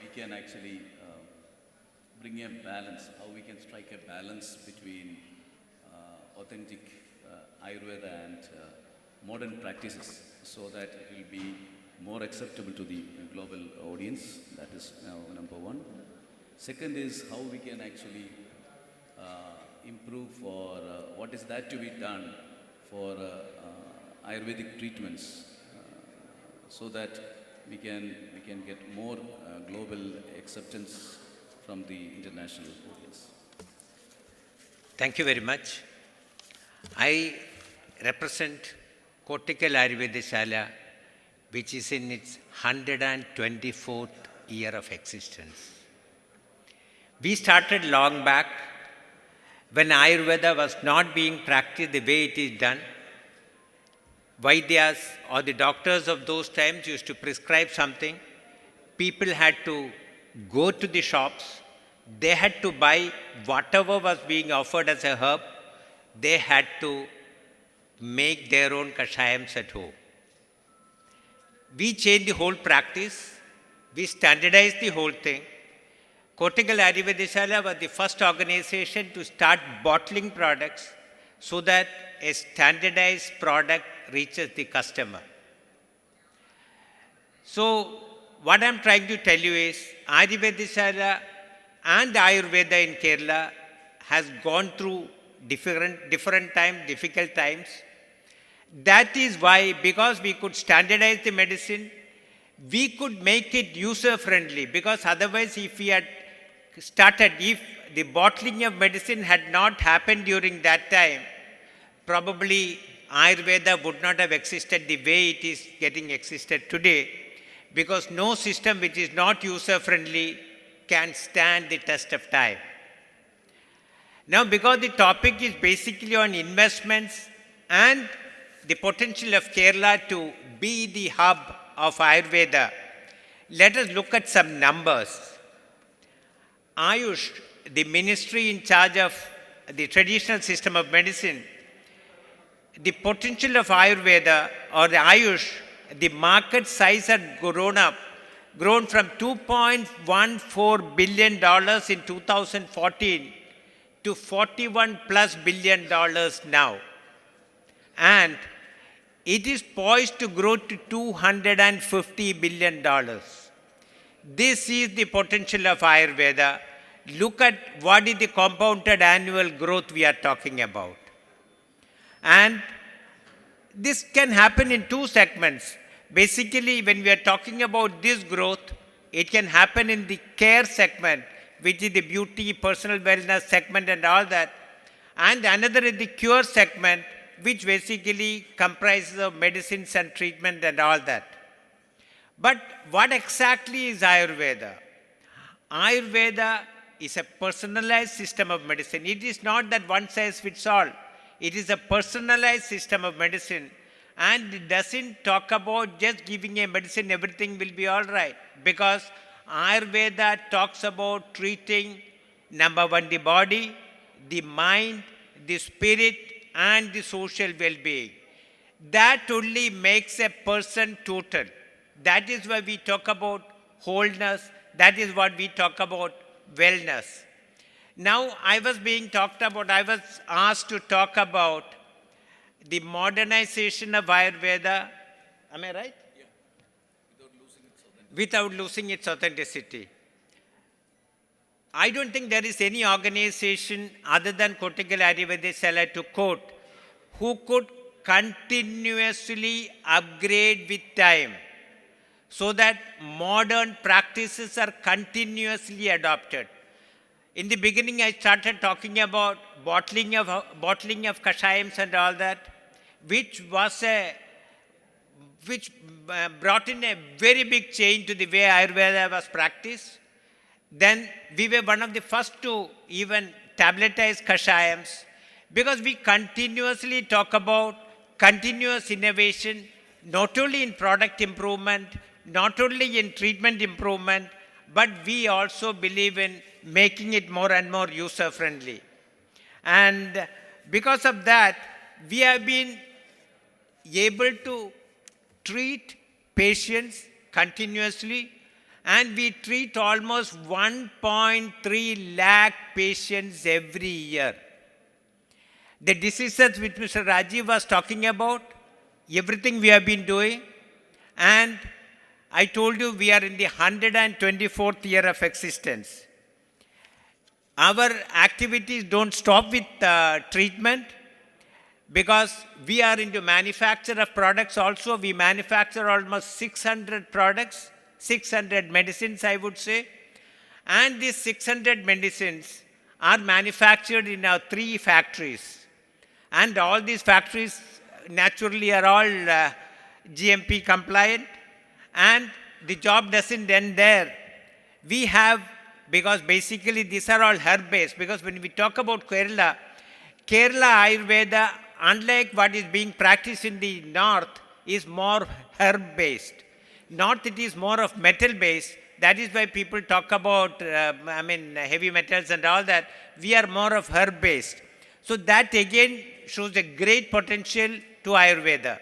we can actually bring a balance, how we can strike a balance between authentic Ayurveda and modern practices, so that it will be more acceptable to the global audience. That is number one. Second is how we can actually improve for what is that to be done for Ayurvedic treatments, so that we can get more global acceptance from the international audience. Thank you very much. I represent Kottakkal Ayurvedisala, which is in its 124th year of existence. We started long back when Ayurveda was not being practiced the way it is done. Vaidyas or the doctors of those times used to prescribe something. People had to go to the shops. They had to buy whatever was being offered as a herb. They had to make their own kashayams at home. We changed the whole practice. We standardized the whole thing. Kottakkal Ayurvedisala was the first organization to start bottling products so that a standardized product reaches the customer. So, what I am trying to tell you is, Ayurvedisala and Ayurveda in Kerala has gone through different times, difficult times. That is why, because we could standardize the medicine, we could make it user-friendly, because otherwise if we had started, if the bottling of medicine had not happened during that time, probably Ayurveda would not have existed the way it is getting existed today, because no system which is not user-friendly can stand the test of time. Now, because the topic is basically on investments and the potential of Kerala to be the hub of Ayurveda, let us look at some numbers. Ayush, the ministry in charge of the traditional system of medicine, the potential of Ayurveda or the Ayush, the market size had grown from $2.14 billion in 2014 to $41 plus billion now. And it is poised to grow to $250 billion. This is the potential of Ayurveda. Look at what is the compounded annual growth we are talking about. And this can happen in two segments. Basically, when we are talking about this growth, it can happen in the care segment, which is the beauty, personal wellness segment and all that. And another is the cure segment, which basically comprises of medicines and treatment and all that. But what exactly is Ayurveda? Ayurveda is a personalized system of medicine. It is not that one size fits all. It is a personalized system of medicine, and it doesn't talk about just giving a medicine, everything will be all right. Because Ayurveda talks about treating, number one, the body, the mind, the spirit, and the social well-being. That only makes a person total. That is why we talk about wholeness. That is what we talk about wellness. Now, I was asked to talk about the modernization of Ayurveda. Am I right? Yeah. Without losing its authenticity. I don't think there is any organization other than Kottakkal Ayurveda Sala to quote who could continuously upgrade with time so that modern practices are continuously adopted. In the beginning, I started talking about bottling of kashayams and all that, which brought in a very big change to the way Ayurveda was practiced. Then we were one of the first to even tabletize kashayams, because we continuously talk about continuous innovation, not only in product improvement, not only in treatment improvement, but we also believe in making it more and more user-friendly. And because of that, we have been able to treat patients continuously, and we treat almost 1.3 lakh patients every year. The diseases which Mr. Rajiv was talking about, everything we have been doing, and I told you we are in the 124th year of existence. Our activities don't stop with treatment, because we are into manufacture of products also. We manufacture almost 600 products, 600 medicines, I would say. And these 600 medicines are manufactured in our 3 factories. And all these factories naturally are all GMP compliant. And the job doesn't end there. We have, because basically these are all herb-based, because when we talk about Kerala Ayurveda, unlike what is being practiced in the north, is more herb-based. North, it is more of metal-based. That is why people talk about, heavy metals and all that. We are more of herb-based. So that again shows a great potential to Ayurveda.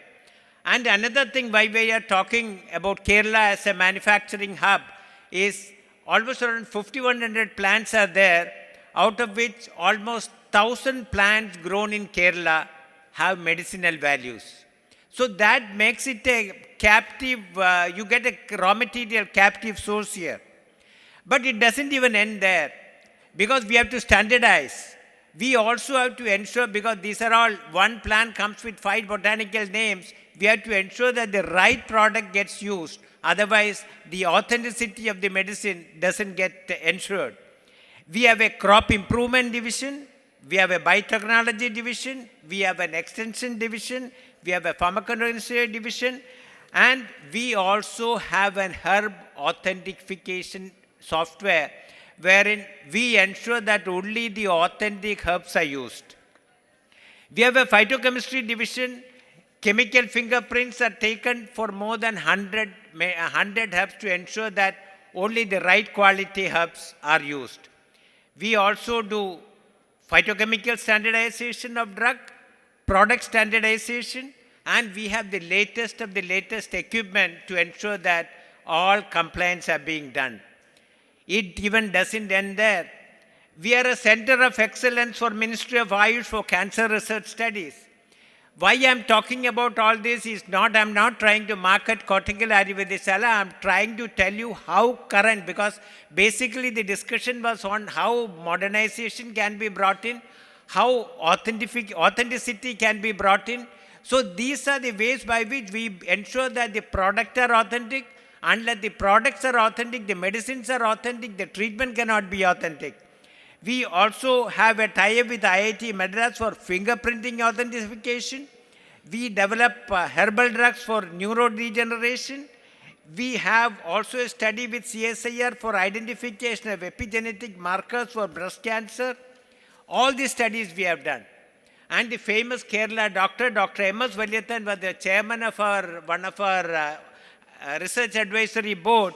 And another thing why we are talking about Kerala as a manufacturing hub is almost around 5,100 plants are there, out of which almost 1,000 plants grown in Kerala have medicinal values. So that makes it a captive, you get a raw material captive source here. But it doesn't even end there, because we have to standardize. We also have to ensure, because these are all, one plant comes with 5 botanical names, we have to ensure that the right product gets used. Otherwise, the authenticity of the medicine doesn't get ensured. We have a crop improvement division, we have a biotechnology division, we have an extension division, we have a pharmacogenesis division, and we also have an herb authentication software wherein we ensure that only the authentic herbs are used. We have a phytochemistry division Chemical fingerprints are taken for more than 100 herbs to ensure that only the right quality herbs are used. We also do phytochemical standardization of drug, product standardization, and we have the latest of the latest equipment to ensure that all compliance are being done. It even doesn't end there. We are a center of excellence for Ministry of Ayush for cancer research studies. Why I'm talking about all this is not, I'm not trying to market Cortical Ayurvedishala, I'm trying to tell you how current, because basically the discussion was on how modernization can be brought in, how authenticity can be brought in. So these are the ways by which we ensure that the products are authentic. Unless the products are authentic, the medicines are authentic, the treatment cannot be authentic. We also have a tie-up with IIT Madras for fingerprinting authentication. We develop herbal drugs for neurodegeneration. We have also a study with CSIR for identification of epigenetic markers for breast cancer. All these studies we have done. And the famous Kerala doctor, Dr. M.S. Valyathan, was the chairman of one of our research advisory board,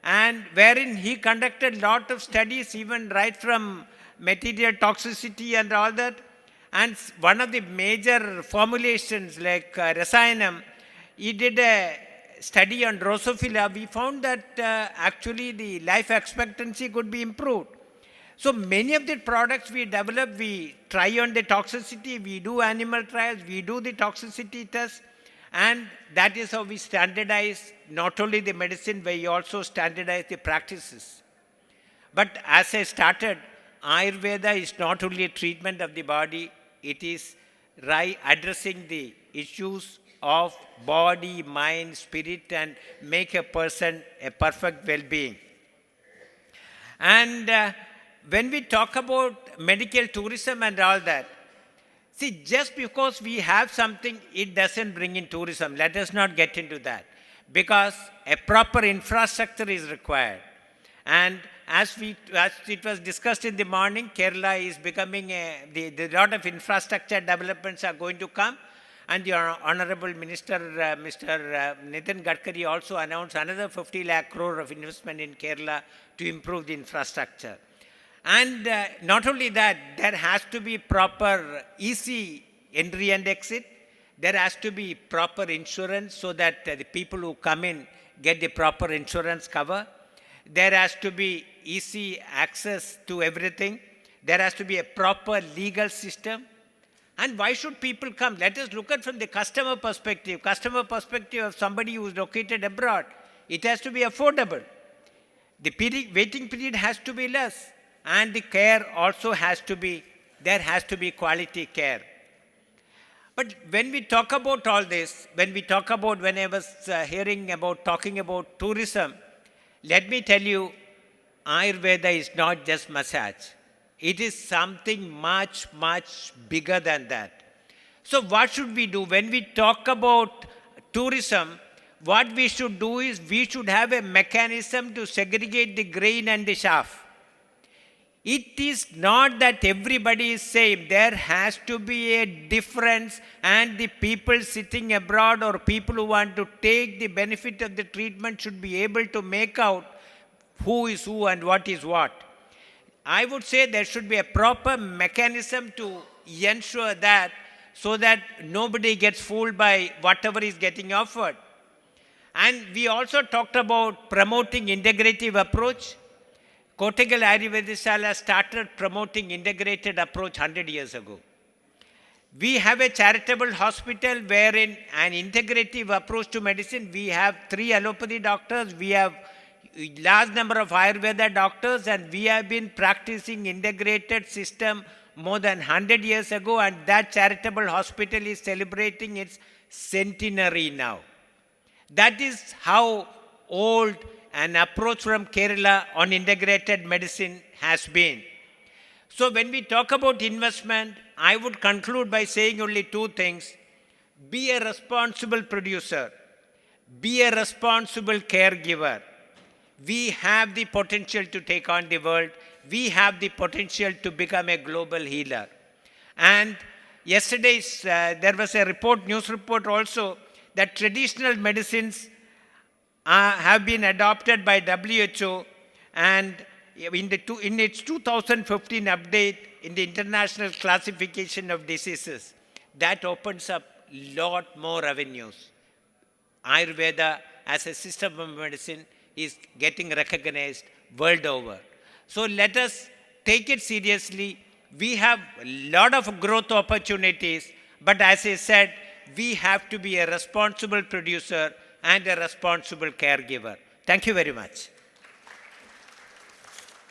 and wherein he conducted lot of studies, even right from material toxicity and all that. And one of the major formulations like Rasayanam, he did a study on Drosophila. We found that actually the life expectancy could be improved. So many of the products we develop, we try on the toxicity, we do animal trials, we do the toxicity tests, and that is how we standardize not only the medicine, but we also standardize the practices. But as I started, Ayurveda is not only a treatment of the body, it is addressing the issues of body, mind, spirit, and make a person a perfect well-being. And when we talk about medical tourism and all that, see, just because we have something, it doesn't bring in tourism. Let us not get into that. Because a proper infrastructure is required. And as it was discussed in the morning, Kerala is becoming the lot of infrastructure developments are going to come. And the Honorable Minister, Mr. Nitin Gadkari, also announced another 50 lakh crore of investment in Kerala to improve the infrastructure. And not only that, there has to be proper easy entry and exit. There has to be proper insurance so that the people who come in get the proper insurance cover. There has to be easy access to everything. There has to be a proper legal system. And why should people come? Let us look at from the customer perspective. Customer perspective of somebody who is located abroad. It has to be affordable. The waiting period has to be less. And the care also has to be, there has to be quality care. But when we talk about all this, when I was talking about tourism, let me tell you, Ayurveda is not just massage. It is something much, much bigger than that. So what should we do? When we talk about tourism, what we should do is we should have a mechanism to segregate the grain and the chaff. It is not that everybody is same. There has to be a difference, and the people sitting abroad or people who want to take the benefit of the treatment should be able to make out who is who and what is what. I would say there should be a proper mechanism to ensure that, so that nobody gets fooled by whatever is getting offered. And we also talked about promoting integrative approach. Cortical Ayurvedishala started promoting integrated approach 100 years ago. We have a charitable hospital wherein an integrative approach to medicine. We have 3 allopathy doctors, we have large number of Ayurveda doctors, and we have been practicing integrated system more than 100 years ago, and that charitable hospital is celebrating its centenary now. That is how old an approach from Kerala on integrated medicine has been. So when we talk about investment, I would conclude by saying only 2 things. Be a responsible producer. Be a responsible caregiver. We have the potential to take on the world. We have the potential to become a global healer. And there was a report, news report also, that traditional medicines have been adopted by WHO, and in its 2015 update in the International Classification of Diseases, that opens up lot more avenues. Ayurveda as a system of medicine is getting recognized world over. So let us take it seriously. We have a lot of growth opportunities, but as I said, we have to be a responsible producer and a responsible caregiver. Thank you very much.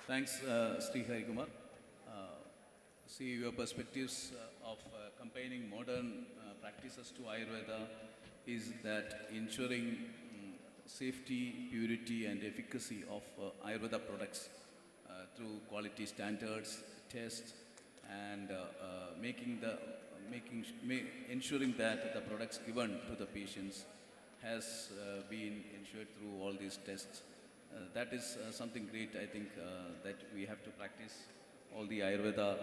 Thanks, Sri Harikumar. See your perspectives of comparing modern practices to Ayurveda is that ensuring safety, purity, and efficacy of Ayurveda products through quality standards, tests, and ensuring that the products given to the patients has been ensured through all these tests. That is something great, I think, that we have to practice. All the Ayurveda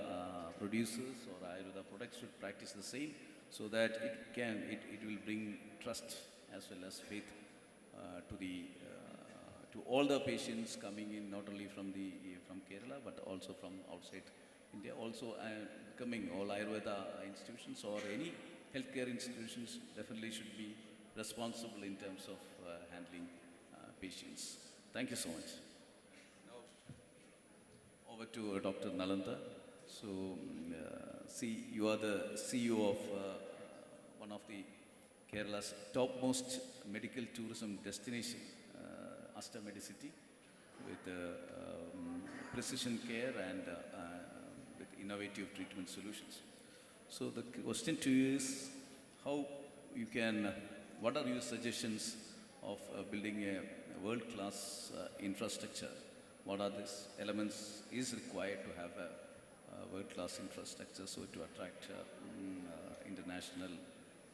producers or Ayurveda products should practice the same, so that it will bring trust as well as faith to all the patients coming in, not only from Kerala but also from outside India. Also, coming all Ayurveda institutions or any healthcare institutions definitely should be responsible in terms of handling patients. Thank you so much. Now, over to Dr. Nalanda. So, see, you are the CEO of one of the Kerala's topmost medical tourism destination, Asta Medicity, with precision care and with innovative treatment solutions. So the question to you is, what are your suggestions of building a world-class infrastructure? What are these elements is required to have a world-class infrastructure so to attract international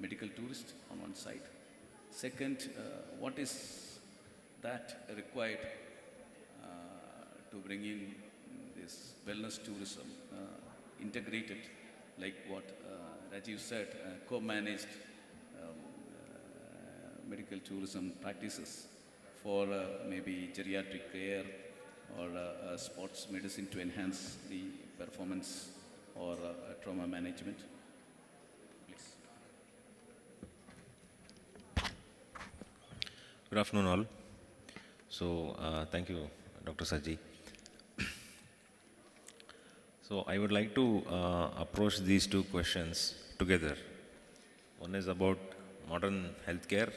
medical tourists on one side? Second, what is that required to bring in this wellness tourism integrated, like what Rajiv said, co-managed medical tourism practices for maybe geriatric care or sports medicine to enhance the performance or trauma management? Please. Good afternoon all. So thank you, Dr. Saji. So I would like to approach these two questions together. One is about modern healthcare.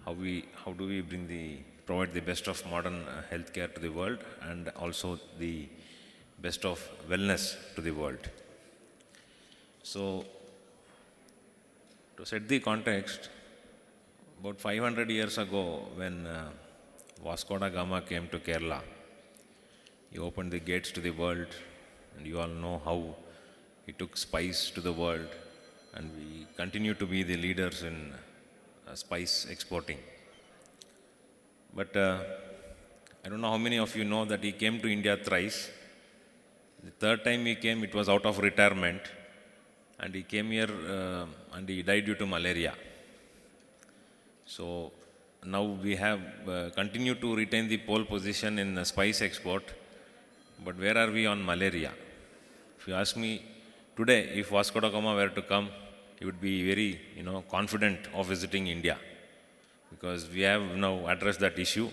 How do we provide the best of modern healthcare to the world, and also the best of wellness to the world. So to set the context, about 500 years ago, when Vasco da Gama came to Kerala, he opened the gates to the world, and you all know how he took spice to the world, and we continue to be the leaders in spice exporting. But I don't know how many of you know that he came to India thrice. The third time he came, it was out of retirement, and he came here and he died due to malaria. So now we have continued to retain the pole position in spice export, but where are we on malaria? If you ask me today, if Vasco da Gama were to come, he would be very confident of visiting India, because we have now addressed that issue.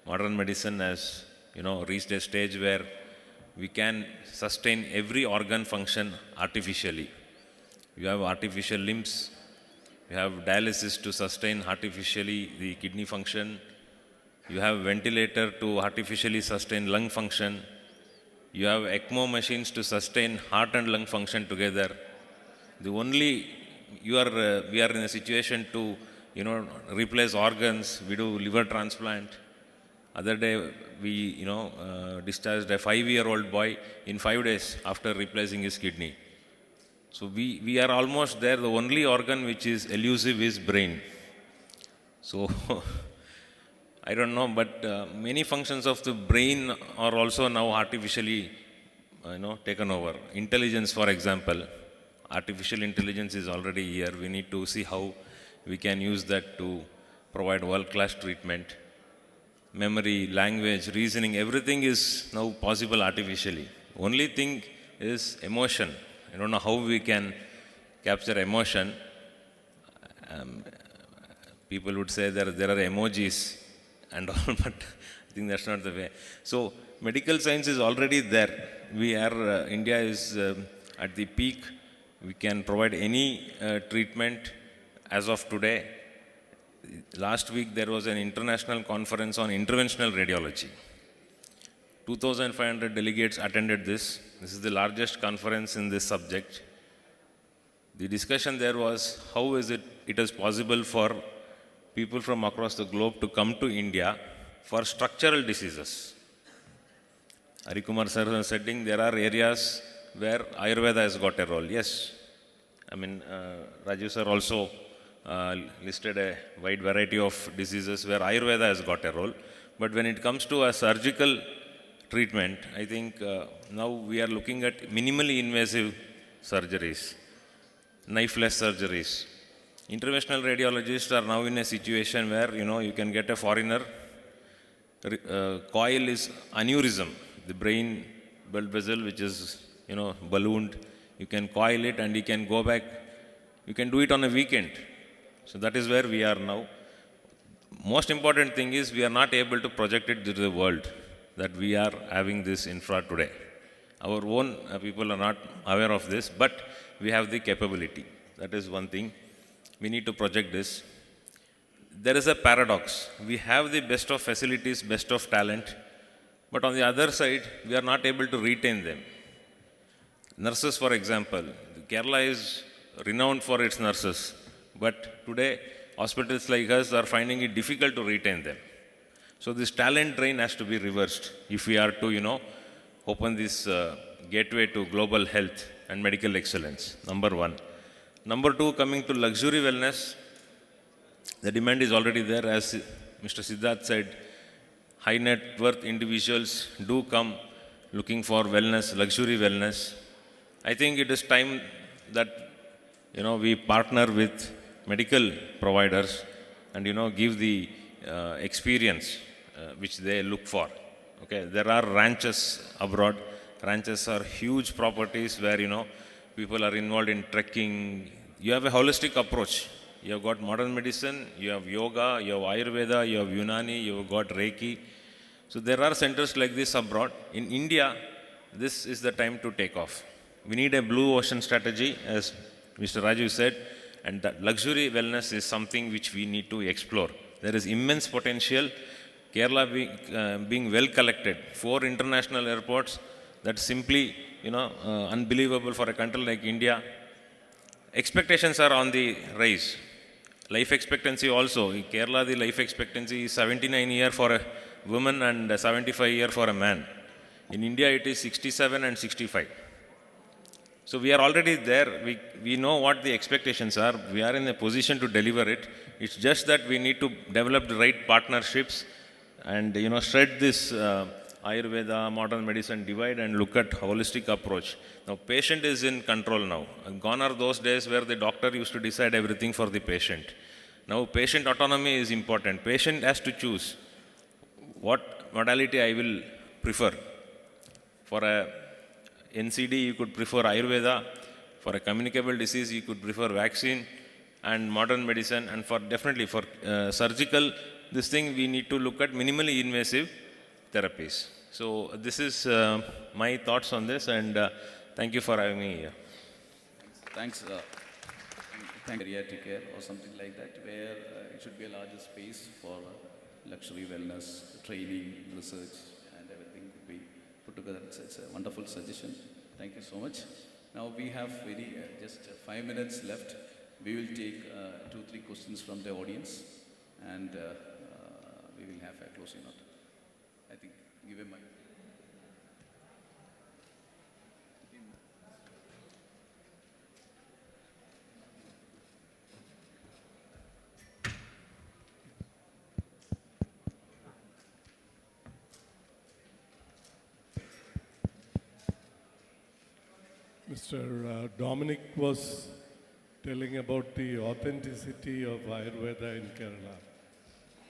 Modern medicine has reached a stage where we can sustain every organ function artificially. You have artificial limbs, you have dialysis to sustain artificially the kidney function, you have ventilator to artificially sustain lung function, you have ECMO machines to sustain heart and lung function together. We are in a situation to replace organs. We do liver transplant. Other day we discharged a 5-year-old boy in 5 days after replacing his kidney. So we are almost there. The only organ which is elusive is brain. So I don't know, but many functions of the brain are also now artificially taken over. Intelligence, for example, artificial intelligence is already here. We need to see how we can use that to provide world-class treatment. Memory, language, reasoning, everything is now possible artificially. Only thing is emotion. I don't know how we can capture emotion. People would say there are emojis and all, but I think that's not the way. So medical science is already there. We are, India is at the peak. We can provide any treatment as of today. Last week there was an international conference on interventional radiology. 2,500 delegates attended this. This is the largest conference in this subject. The discussion there was how is it is possible for people from across the globe to come to India for structural diseases. Harikumar sir was saying there are areas where Ayurveda has got a role. Yes, I mean, Raju sir also listed a wide variety of diseases where Ayurveda has got a role. But when it comes to a surgical treatment, I think now we are looking at minimally invasive surgeries, knifeless surgeries. Interventional radiologists are now in a situation where, you can get a foreigner, coil is aneurysm, the brain blood vessel which is, ballooned, you can coil it and you can go back, you can do it on a weekend. So that is where we are now. Most important thing is we are not able to project it to the world that we are having this infra today. Our own people are not aware of this, but we have the capability. That is one thing. We need to project this. There is a paradox. We have the best of facilities, best of talent, but on the other side, we are not able to retain them. Nurses, for example, Kerala is renowned for its nurses, but today hospitals like us are finding it difficult to retain them. So this talent drain has to be reversed if we are to, open this gateway to global health and medical excellence, number one. Number two, coming to luxury wellness, the demand is already there. As Mr. Siddharth said, high net worth individuals do come looking for wellness, luxury wellness. I think it is time that, we partner with medical providers and, give the experience which they look for. Okay, there are ranches abroad. Ranches are huge properties where, people are involved in trekking. You have a holistic approach. You have got modern medicine, you have yoga, you have Ayurveda, you have Unani, you have got Reiki. So there are centers like this abroad. In India, this is the time to take off. We need a blue ocean strategy, as Mr. Raju said, and that luxury wellness is something which we need to explore. There is immense potential. Kerala being well collected, 4 international airports, that's simply, unbelievable for a country like India. Expectations are on the rise. Life expectancy also. In Kerala, the life expectancy is 79 years for a woman and 75 years for a man. In India, it is 67 and 65. So we are already there. We know what the expectations are. We are in a position to deliver it. It's just that we need to develop the right partnerships and, shred this Ayurveda, modern medicine divide and look at holistic approach. Now, patient is in control now. Gone are those days where the doctor used to decide everything for the patient. Now, patient autonomy is important. Patient has to choose what modality I will prefer. For a NCD, you could prefer Ayurveda. For a communicable disease, you could prefer vaccine and modern medicine. And for definitely for surgical, this thing we need to look at minimally invasive therapies. So this is my thoughts on this, and thank you for having me here. Thanks. Thank geriatric care or something like that, where it should be a larger space for luxury wellness, training, research, and everything could be put together. It's a wonderful suggestion. Thank you so much. Now we have just 5 minutes left. We will take 2-3 questions from the audience, and we will have a closing note. I think, give him mic. Mr. Mr. Dominic was telling about the authenticity of Ayurveda in Kerala.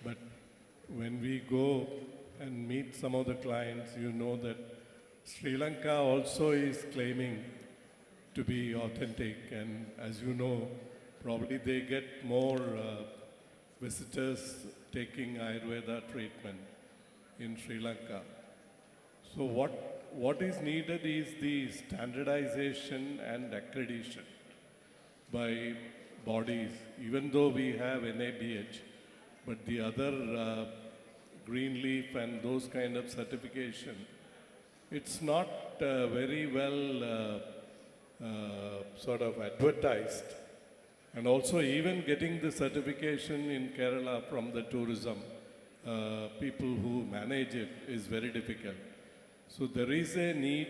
But when we go and meet some of the clients, you know that Sri Lanka also is claiming to be authentic. And as you know, probably they get more visitors taking Ayurveda treatment in Sri Lanka. So what is needed is the standardization and accreditation by bodies, even though we have NABH, but the other green leaf and those kind of certification, it's not very well sort of advertised. And also even getting the certification in Kerala from the tourism people who manage it is very difficult. So there is a need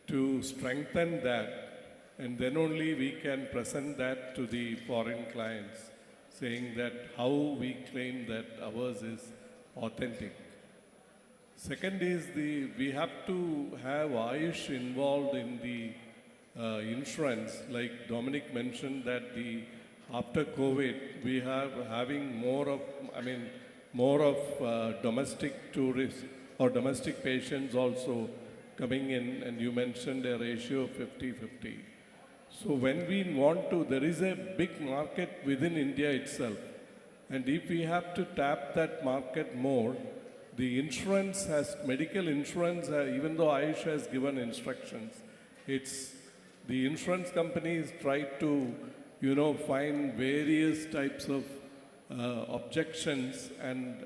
to strengthen that, and then only we can present that to the foreign clients, saying that how we claim that ours is authentic. Second is we have to have Ayush involved in the insurance. Like Dominic mentioned that after COVID, we have having more of domestic tourists or domestic patients also coming in, and you mentioned a ratio of 50-50. So when we want to, there is a big market within India itself. And if we have to tap that market more, the insurance medical insurance, even though Ayush has given instructions, it's the insurance companies try to, find various types of objections and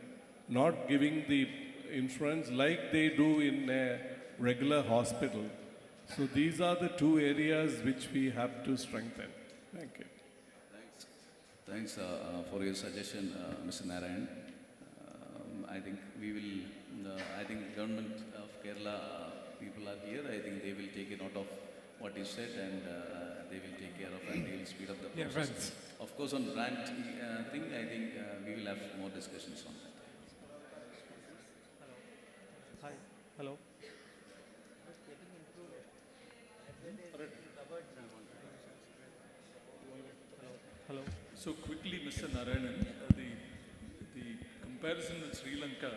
not giving the insurance like they do in a regular hospital. So these are the two areas which we have to strengthen. Thank you. Thanks for your suggestion, Mr. Narayan. I think we will, I think government of Kerala people are here. I think they will take a note of what you said, and they will take care of and they will speed up the process. Yeah, of course, on brand thing, I think we will have more discussions on that. Hi. Hello. Hello. So quickly, Mr. Narayanan, the comparison with Sri Lanka,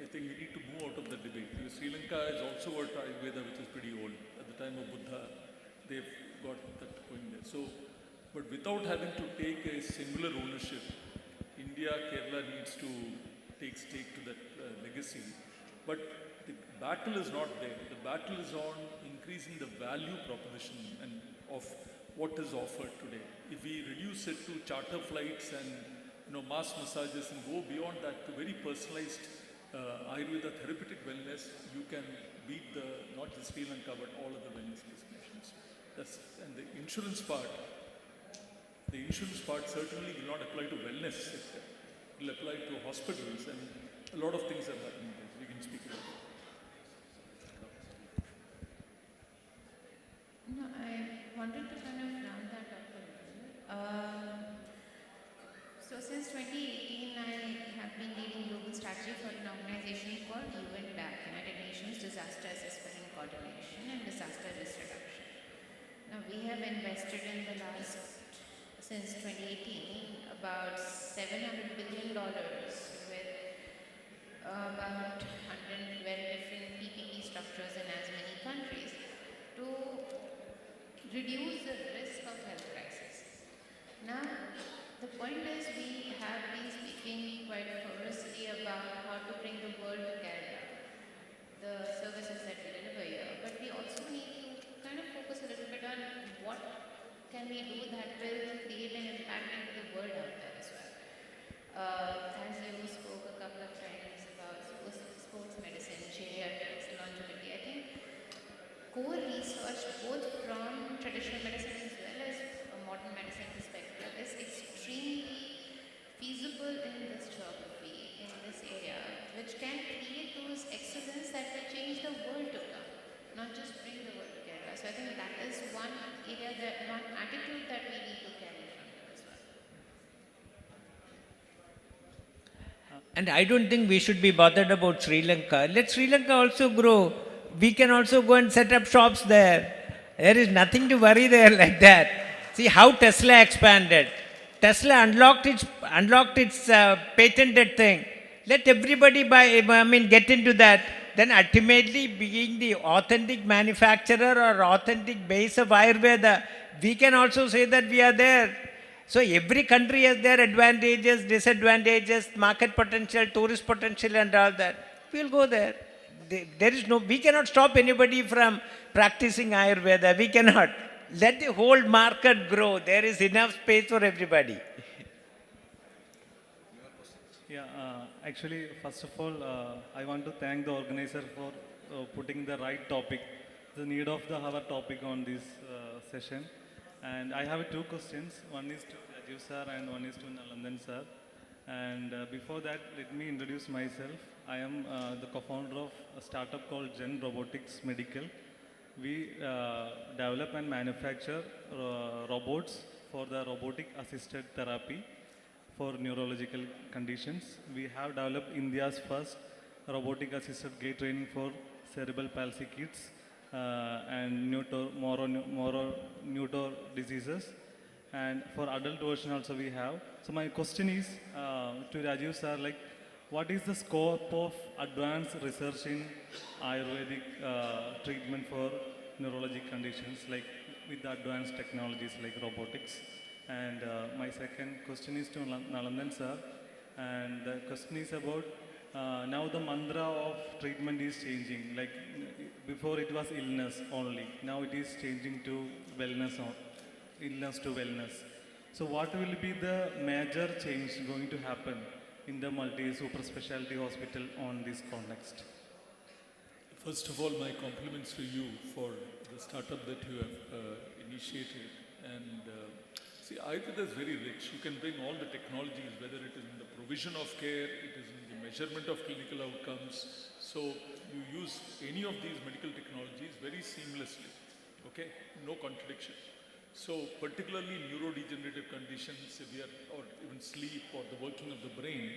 I think we need to move out of the debate. Because Sri Lanka has also got Ayurveda, which is pretty old. At the time of Buddha, they've got that going there. So, but without having to take a singular ownership, India, Kerala needs to take stake to that legacy. But the battle is not there. The battle is on increasing the value proposition and of what is offered today. If we reduce it to charter flights and mass massages and go beyond that to very personalized Ayurveda therapeutic wellness, you can beat not just Sri Lanka but all other wellness destinations. And the insurance part certainly will not apply to wellness sector. It will apply to hospitals, and a lot of things are happening there. We can speak about it. No, I wanted to kind of round that up a little. So since 2018, I have been leading global strategy for an organization called UNDAC, United Nations Disaster Assessment and Coordination and Disaster Risk Reduction. Now we have invested in the last, since 2018, about $700 billion with about 112 different PPP structures in as many countries to reduce the risk of health crisis. Now, the point is we have been speaking quite ferociously about how to bring the world to Kerala, the services that we deliver here, but we also need to kind of focus a little bit on what can we do that will create an impact into the world out there as well. As you spoke a couple of times about sports medicine, geriatrics, longevity, I think core research both from traditional medicine as well as a modern medicine perspective is extremely feasible in this geography, in this area, which can create those excellence that will change the world to come, not just bring the world together. So I think that is one area, one attitude that we need to carry from here as well. And I don't think we should be bothered about Sri Lanka. Let Sri Lanka also grow. We can also go and set up shops there. There is nothing to worry there like that. See how Tesla expanded. Tesla unlocked its patented thing. Let everybody get into that. Then ultimately, being the authentic manufacturer or authentic base of Ayurveda, we can also say that we are there. So every country has their advantages, disadvantages, market potential, tourist potential and all that. We'll go there. There is no, we cannot stop anybody from practicing Ayurveda. We cannot. Let the whole market grow. There is enough space for everybody. Yeah, actually, first of all, I want to thank the organizer for putting the right topic, the need of the hour topic on this session. And I have two questions. One is to Rajiv sir and one is to Nalandan sir. And before that, let me introduce myself. I am the co-founder of a startup called Gen Robotics Medical. We develop and manufacture robots for the robotic assisted therapy for neurological conditions. We have developed India's first robotic assisted gait training for cerebral palsy kids and neuter diseases. And for adult version also we have. So my question is to Rajiv sir, like, what is the scope of advanced research in Ayurvedic treatment for neurologic conditions, like with the advanced technologies like robotics? And my second question is to Nalandan sir, and the question is about now the mantra of treatment is changing. Like before it was illness only, now it is changing to wellness, illness to wellness. So what will be the major change going to happen in the multi-super specialty hospital on this context? First of all, my compliments to you for the startup that you have initiated. And see, Ayurveda is very rich. You can bring all the technologies, whether it is in the provision of care, it is in the measurement of clinical outcomes. So you use any of these medical technologies very seamlessly, okay? No contradiction. So particularly neurodegenerative conditions, severe or even sleep or the working of the brain,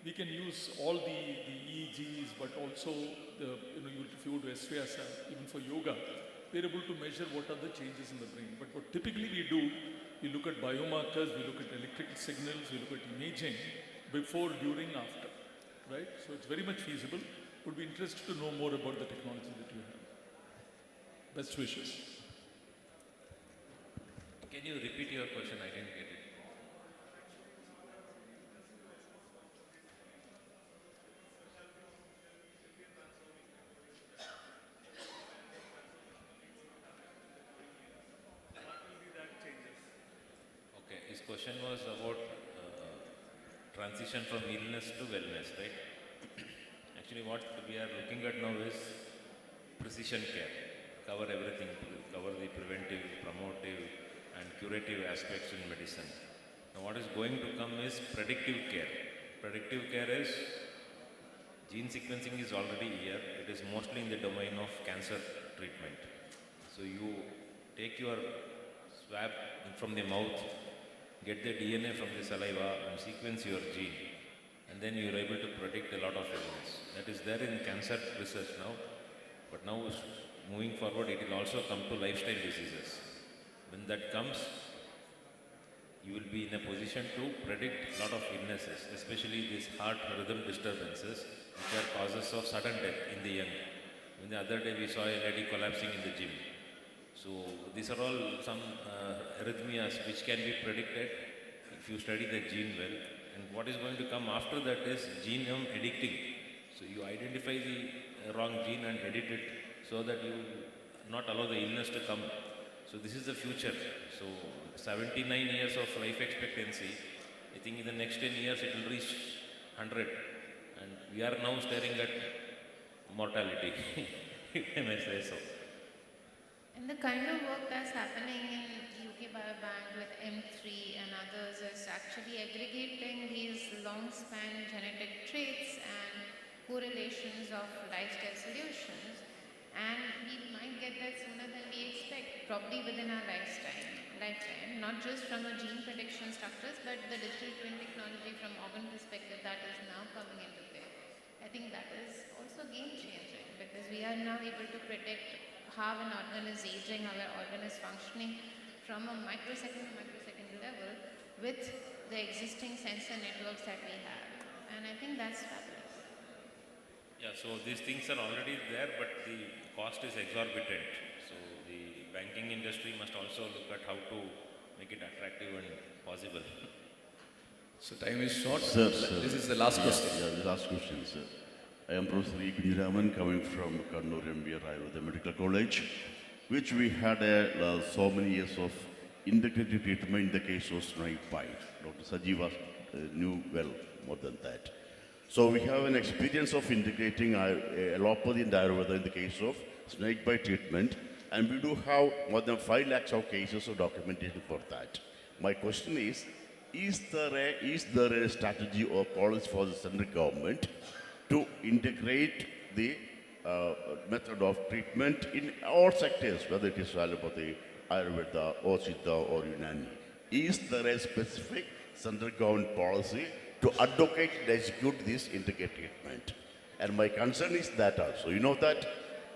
we can use all the EEGs, but also the, if you go to Svyasa, even for yoga, we're able to measure what are the changes in the brain. But what typically we do, we look at biomarkers, we look at electrical signals, we look at imaging before, during, after, right? So it's very much feasible. Would be interested to know more about the technology that you have. Best wishes. Can you repeat your question? I didn't get it. Okay, his question was about transition from illness to wellness, right? Actually, what we are looking at now is precision care. Cover everything, cover the preventive, promotive, and curative aspects in medicine. Now, what is going to come is predictive care. Predictive care is gene sequencing is already here. It is mostly in the domain of cancer treatment. So you take your swab from the mouth, get the DNA from the saliva and sequence your gene, and then you are able to predict a lot of illness. That is there in cancer research now, but now moving forward it will also come to lifestyle diseases. When that comes, you will be in a position to predict a lot of illnesses, especially these heart rhythm disturbances, which are causes of sudden death in the young. The other day we saw a lady collapsing in the gym. So these are all some arrhythmias which can be predicted if you study the gene well. And what is going to come after that is genome editing. So you identify the wrong gene and edit it so that you not allow the illness to come. So this is the future. So 79 years of life expectancy, I think in the next 10 years it will reach 100. And we are now staring at mortality, if I may say so. And the kind of work that's happening in UK Biobank with M3 and others is actually aggregating these long-span genetic traits and correlations of lifestyle solutions. And we might get that sooner than we expect, probably within our lifetime, not just from a gene prediction structures, but the digital twin technology from organ perspective that is now coming into play. I think that is also game changing because we are now able to predict how an organ is aging, how an organ is functioning from a microsecond to microsecond level with the existing sensor networks that we have. And I think that's fabulous. Yeah, so these things are already there, but the cost is exorbitant. So the banking industry must also look at how to make it attractive and possible. So time is short. Sir, This is the last question. Yeah, the last question, sir. I am Professor E. Kunjiraman, coming from Kannur MBR Ayurveda Medical College, which we had so many years of integrated treatment in the case of snake bite. Dr. Sajiva knew well more than that. So we have an experience of integrating allopathy and Ayurveda in the case of snake bite treatment, and we do have more than 5 lakhs of cases of documentation for that. My question is there a strategy or policy for the central government to integrate the method of treatment in all sectors, whether it is allopathy, Ayurveda, or Siddha, or Unani? Is there a specific central government policy to advocate and execute this integrated treatment? And my concern is that also. You know that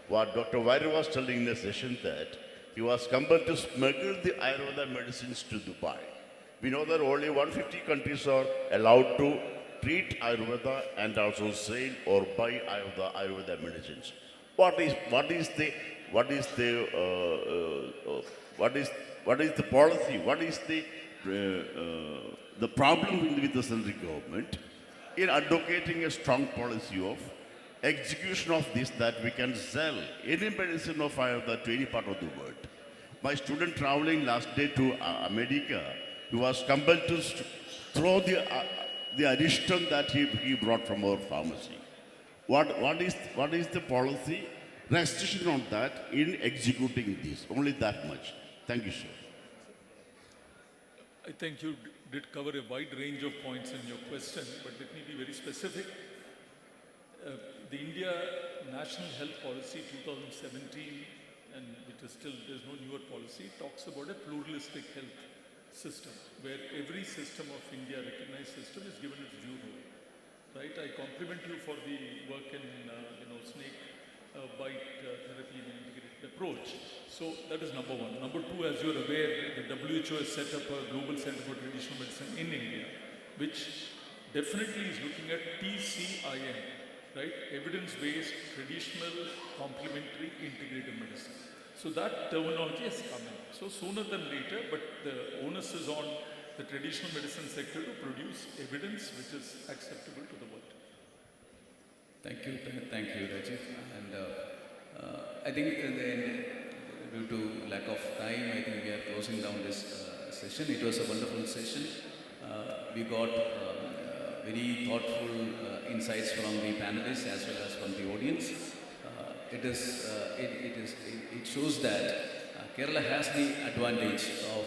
what Dr. Vairi was telling in the session, that he was compelled to smuggle the Ayurveda medicines to Dubai. We know that only 150 countries are allowed to treat Ayurveda and also sell or buy Ayurveda medicines. What is the policy? What is the problem with the central government in advocating a strong policy of execution of this, that we can sell any medicine of Ayurveda to any part of the world? My student traveling last day to America, he was compelled to throw the ariston that he brought from our pharmacy. What is the policy restriction on that in executing this? Only that much. Thank you, sir. I think you did cover a wide range of points in your question, but let me be very specific. The India National Health Policy 2017, and which is still, there's no newer policy, talks about a pluralistic health system, where every system of India, recognized system, is given its due role. Right? I compliment you for the work in snake bite therapy and integrated approach. So that is number one. Number two, as you're aware, the WHO has set up a global center for traditional medicine in India, which definitely is looking at TCIM, right? Evidence-based, traditional, complementary, integrative medicine. So that terminology is coming. So sooner than later, but the onus is on the traditional medicine sector to produce evidence which is acceptable to the world. Thank you, Rajiv. And I think due to lack of time, I think we are closing down this session. It was a wonderful session. We got very thoughtful insights from the panelists as well as from the audience. It shows that Kerala has the advantage of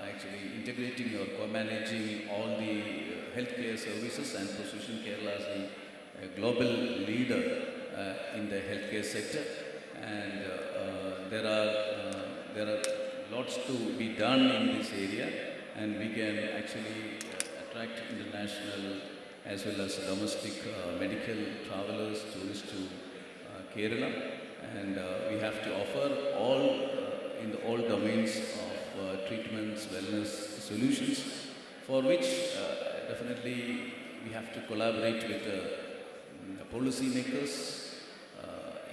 actually integrating or co-managing all the healthcare services and position Kerala as the global leader in the healthcare sector. And there are lots to be done in this area, and we can actually attract international as well as domestic medical travelers, tourists to Kerala, and we have to offer all in all domains of treatments, wellness solutions, for which definitely we have to collaborate with policy makers,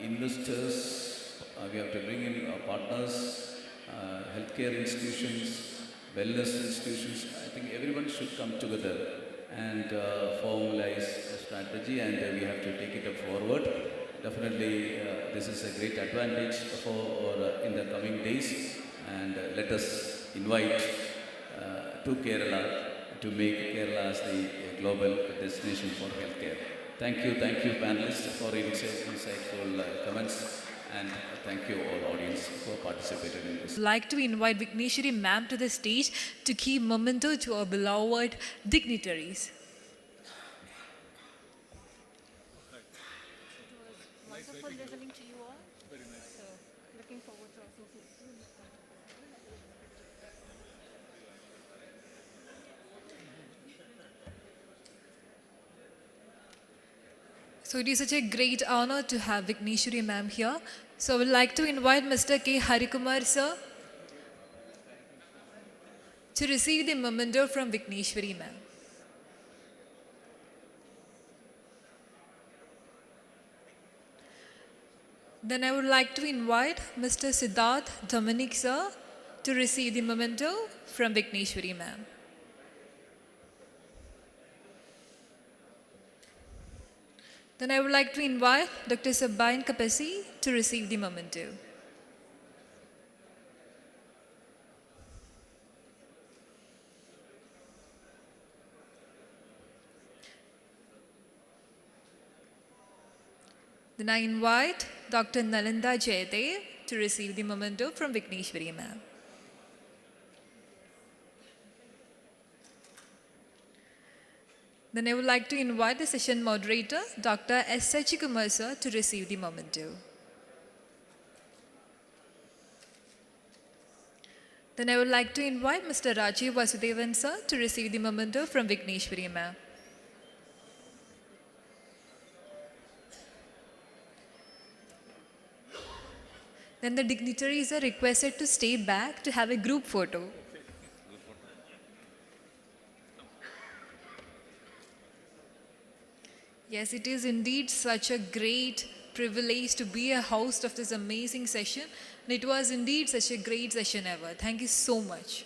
investors. We have to bring in partners, healthcare institutions, wellness institutions. I think everyone should come together and formalize a strategy, and we have to take it up forward. Definitely, this is a great advantage for in the coming days, and let us invite to Kerala to make Kerala as the global destination for healthcare. Thank you, panelists, for insightful comments, and thank you all audience for participating in this. I'd like to invite Vigneshwari ma'am to the stage to give memento to our beloved dignitaries. Wonderful listening to you all. Very nice. So, looking forward to associating. So it is such a great honor to have Vigneshwari ma'am here. So I would like to invite Mr. K. Harikumar, sir, to receive the memento from Vikneshwari ma'am. Then I would like to invite Mr. Siddharth Dominic, sir, to receive the memento from Vikneshwari ma'am. Then I would like to invite Dr. Sabbain Kapasi to receive the memento. Then I invite Dr. Nalanda Jayade to receive the memento from Vikneshwari ma'am. Then I would like to invite the session moderator, Dr. S. Sachikumar sir, to receive the memento. Then I would like to invite Mr. Rajiv Vasudevan sir to receive the memento from Vikneshwari ma'am. Then the dignitaries are requested to stay back to have a group photo. Yes, it is indeed such a great privilege to be a host of this amazing session. And it was indeed such a great session ever. Thank you so much.